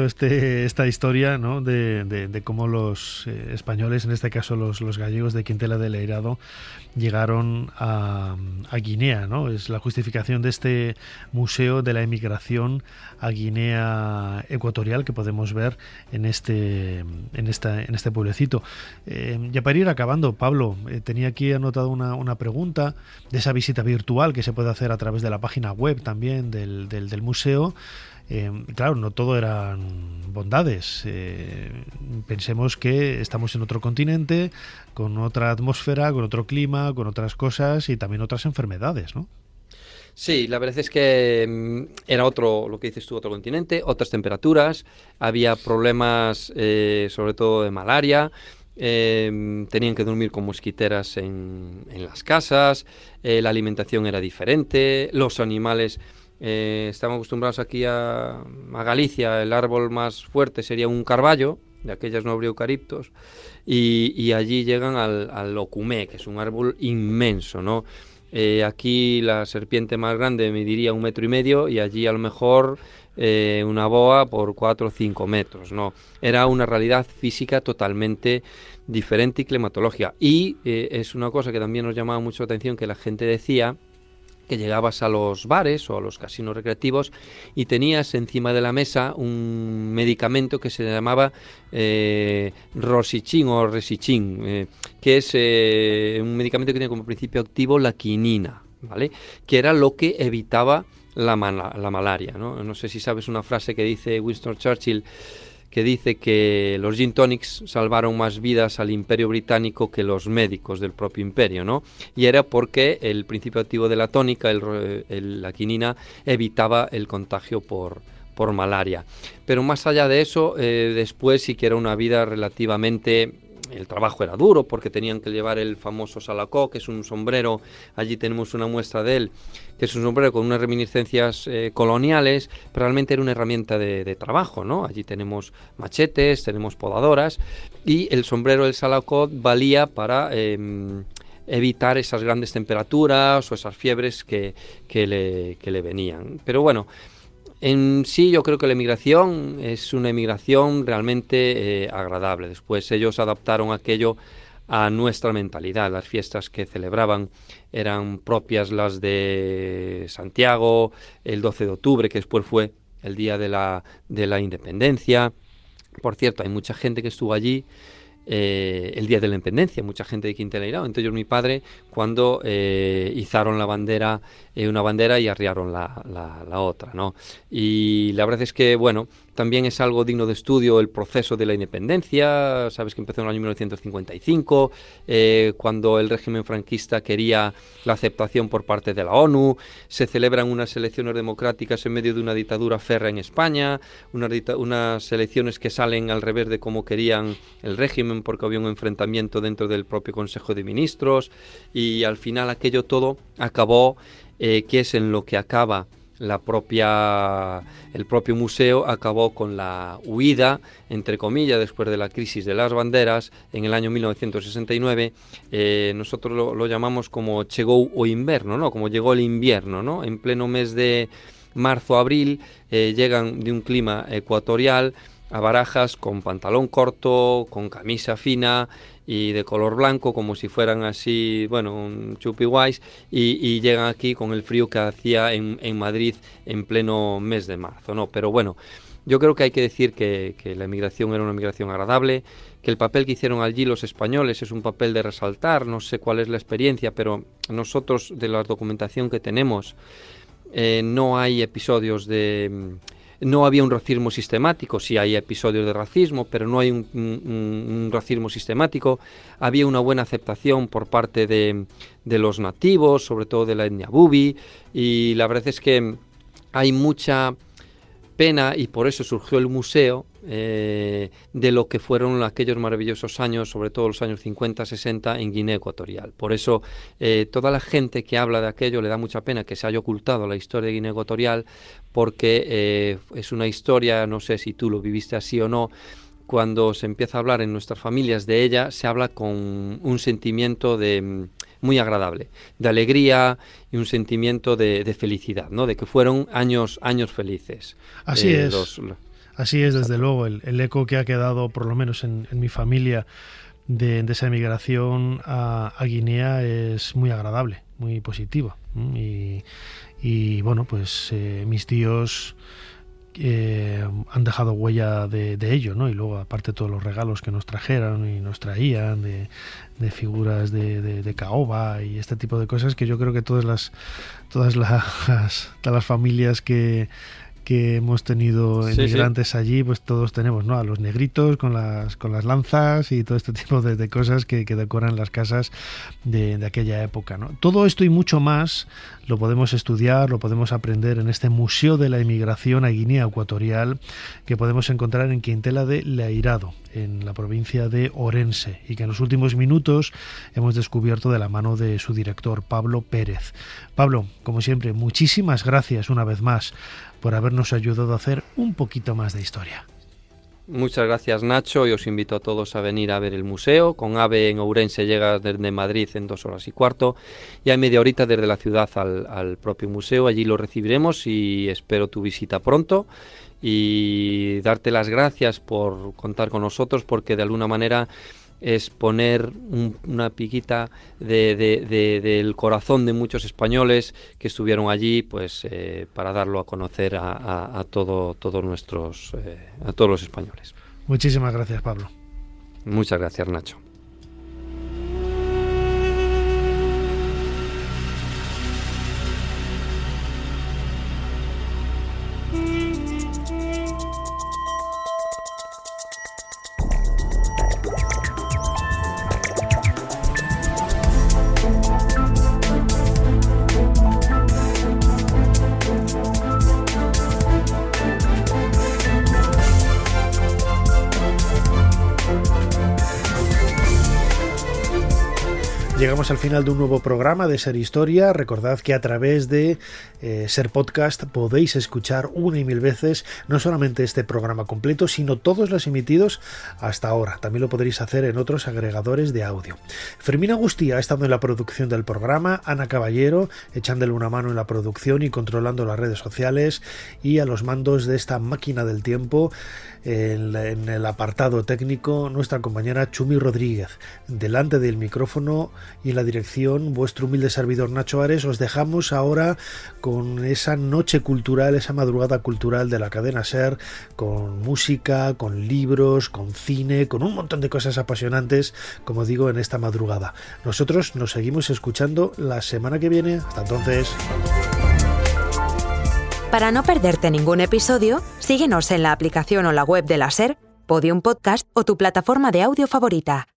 esta historia, ¿no? de cómo los españoles, en este caso los gallegos de Quintela del Eirado, llegaron a Guinea, ¿no? Es la justificación de este museo de la emigración a Guinea Ecuatorial que podemos ver en este pueblecito. Ya para ir acabando, Pablo, tenía aquí anotado una pregunta de esa visita virtual que se puede hacer a través de la página web también del museo. Claro, no todo eran bondades. Pensemos que estamos en otro continente, con otra atmósfera, con otro clima, con otras cosas y también otras enfermedades, ¿no? Sí, la verdad es que era lo que dices tú, otro continente, otras temperaturas, había problemas sobre todo de malaria. Tenían que dormir con mosquiteras en las casas, la alimentación era diferente, los animales... estamos acostumbrados aquí a Galicia, el árbol más fuerte sería un carballo, de aquellas no eucaliptos, y allí llegan al ocumé, que es un árbol inmenso, ¿no? Aquí la serpiente más grande mediría 1,5 metros y allí a lo mejor una boa por 4 o 5 metros, ¿no? Era una realidad física totalmente diferente y climatológica. Y es una cosa que también nos llamaba mucho la atención, que la gente decía que llegabas a los bares o a los casinos recreativos y tenías encima de la mesa un medicamento que se llamaba rosichín o resichín, que es un medicamento que tiene como principio activo la quinina, ¿vale? Que era lo que evitaba la malaria, ¿no? No sé si sabes una frase que dice Winston Churchill, que dice que los gin tonics salvaron más vidas al Imperio Británico que los médicos del propio imperio, ¿no? Y era porque el principio activo de la tónica, la quinina, evitaba el contagio por malaria. Pero más allá de eso, después sí que era una vida relativamente... El trabajo era duro porque tenían que llevar el famoso salacó, que es un sombrero, allí tenemos una muestra de él, que es un sombrero con unas reminiscencias coloniales, pero realmente era una herramienta de trabajo, ¿no? Allí tenemos machetes, tenemos podadoras, y el sombrero del salacó valía para evitar esas grandes temperaturas o esas fiebres que le venían. Pero bueno, en sí yo creo que la emigración es una emigración realmente agradable. Después ellos adaptaron aquello a nuestra mentalidad. Las fiestas que celebraban eran propias las de Santiago, el 12 de octubre, que después fue el día de la independencia. Por cierto, hay mucha gente que estuvo allí el día de la independencia, mucha gente de Quintela del Eirado. Entre ellos mi padre, cuando izaron la bandera, una bandera y arriaron la otra, ¿no? Y la verdad es que, bueno, también es algo digno de estudio el proceso de la independencia. Sabes que empezó en el año 1955, cuando el régimen franquista quería la aceptación por parte de la ONU. Se celebran unas elecciones democráticas en medio de una dictadura férrea en España, unas elecciones que salen al revés de como querían el régimen, porque había un enfrentamiento dentro del propio Consejo de Ministros, y al final aquello todo acabó, que es en lo que acaba el propio museo acabó con la huida, entre comillas, después de la crisis de las banderas en el año 1969. Nosotros lo llamamos como chegou o inverno, ¿no? Como llegó el invierno, ¿no? En pleno mes de marzo-abril llegan de un clima ecuatorial a Barajas con pantalón corto, con camisa fina y de color blanco, como si fueran así, bueno, un chupi guays, y llegan aquí con el frío que hacía en Madrid en pleno mes de marzo, ¿no? Pero bueno, yo creo que hay que decir que la emigración era una migración agradable, que el papel que hicieron allí los españoles es un papel de resaltar. No sé cuál es la experiencia, pero nosotros, de la documentación que tenemos, no hay episodios no había un racismo sistemático. Sí hay episodios de racismo, pero no hay un racismo sistemático. Había una buena aceptación por parte de los nativos, sobre todo de la etnia bubi, y la verdad es que hay mucha pena, y por eso surgió el museo, de lo que fueron aquellos maravillosos años, sobre todo los años 50, 60 en Guinea Ecuatorial. Por eso toda la gente que habla de aquello le da mucha pena que se haya ocultado la historia de Guinea Ecuatorial, porque es una historia, no sé si tú lo viviste así o no, cuando se empieza a hablar en nuestras familias de ella, se habla con un sentimiento muy agradable, de alegría y un sentimiento de felicidad, ¿no? De que fueron años felices. Así es. Así es, desde luego, el eco que ha quedado, por lo menos en mi familia, de esa emigración a Guinea es muy agradable, muy positiva. Y bueno, pues mis tíos han dejado huella de ello, ¿no? Y luego, aparte, todos los regalos que nos trajeron y nos traían de figuras de caoba y este tipo de cosas, que yo creo que todas las familias que hemos tenido emigrantes allí, pues todos tenemos, ¿no? A los negritos con las lanzas y todo este tipo de cosas que decoran las casas de aquella época, ¿no? Todo esto y mucho más lo podemos estudiar, lo podemos aprender en este Museo de la Emigración a Guinea Ecuatorial, que podemos encontrar en Quintela de Leirado, en la provincia de Orense, y que en los últimos minutos hemos descubierto de la mano de su director, Pablo Pérez. Pablo, como siempre, muchísimas gracias una vez más por habernos ayudado a hacer un poquito más de historia. Muchas gracias, Nacho, y os invito a todos a venir a ver el museo. Con AVE en Ourense llegas desde Madrid en 2 horas y cuarto, y hay media horita desde la ciudad al propio museo. Allí lo recibiremos y espero tu visita pronto, y darte las gracias por contar con nosotros, porque de alguna manera es poner una piquita del corazón de muchos españoles que estuvieron allí, pues para darlo a conocer a todos los españoles. Muchísimas gracias, Pablo. Muchas gracias, Nacho. Llegamos al final de un nuevo programa de Ser Historia. Recordad que a través de Ser Podcast podéis escuchar una y mil veces no solamente este programa completo, sino todos los emitidos hasta ahora. También lo podréis hacer en otros agregadores de audio. Fermín Agustí ha estado en la producción del programa, Ana Caballero echándole una mano en la producción y controlando las redes sociales, y a los mandos de esta máquina del tiempo, en el apartado técnico, nuestra compañera Chumi Rodríguez. Delante del micrófono y en la dirección, vuestro humilde servidor Nacho Ares. Os dejamos ahora con esa noche cultural, esa madrugada cultural de la cadena SER, con música, con libros, con cine, con un montón de cosas apasionantes, como digo, en esta madrugada. Nosotros nos seguimos escuchando la semana que viene. Hasta entonces. Para no perderte ningún episodio, síguenos en la aplicación o la web de la SER, Podium Podcast o tu plataforma de audio favorita.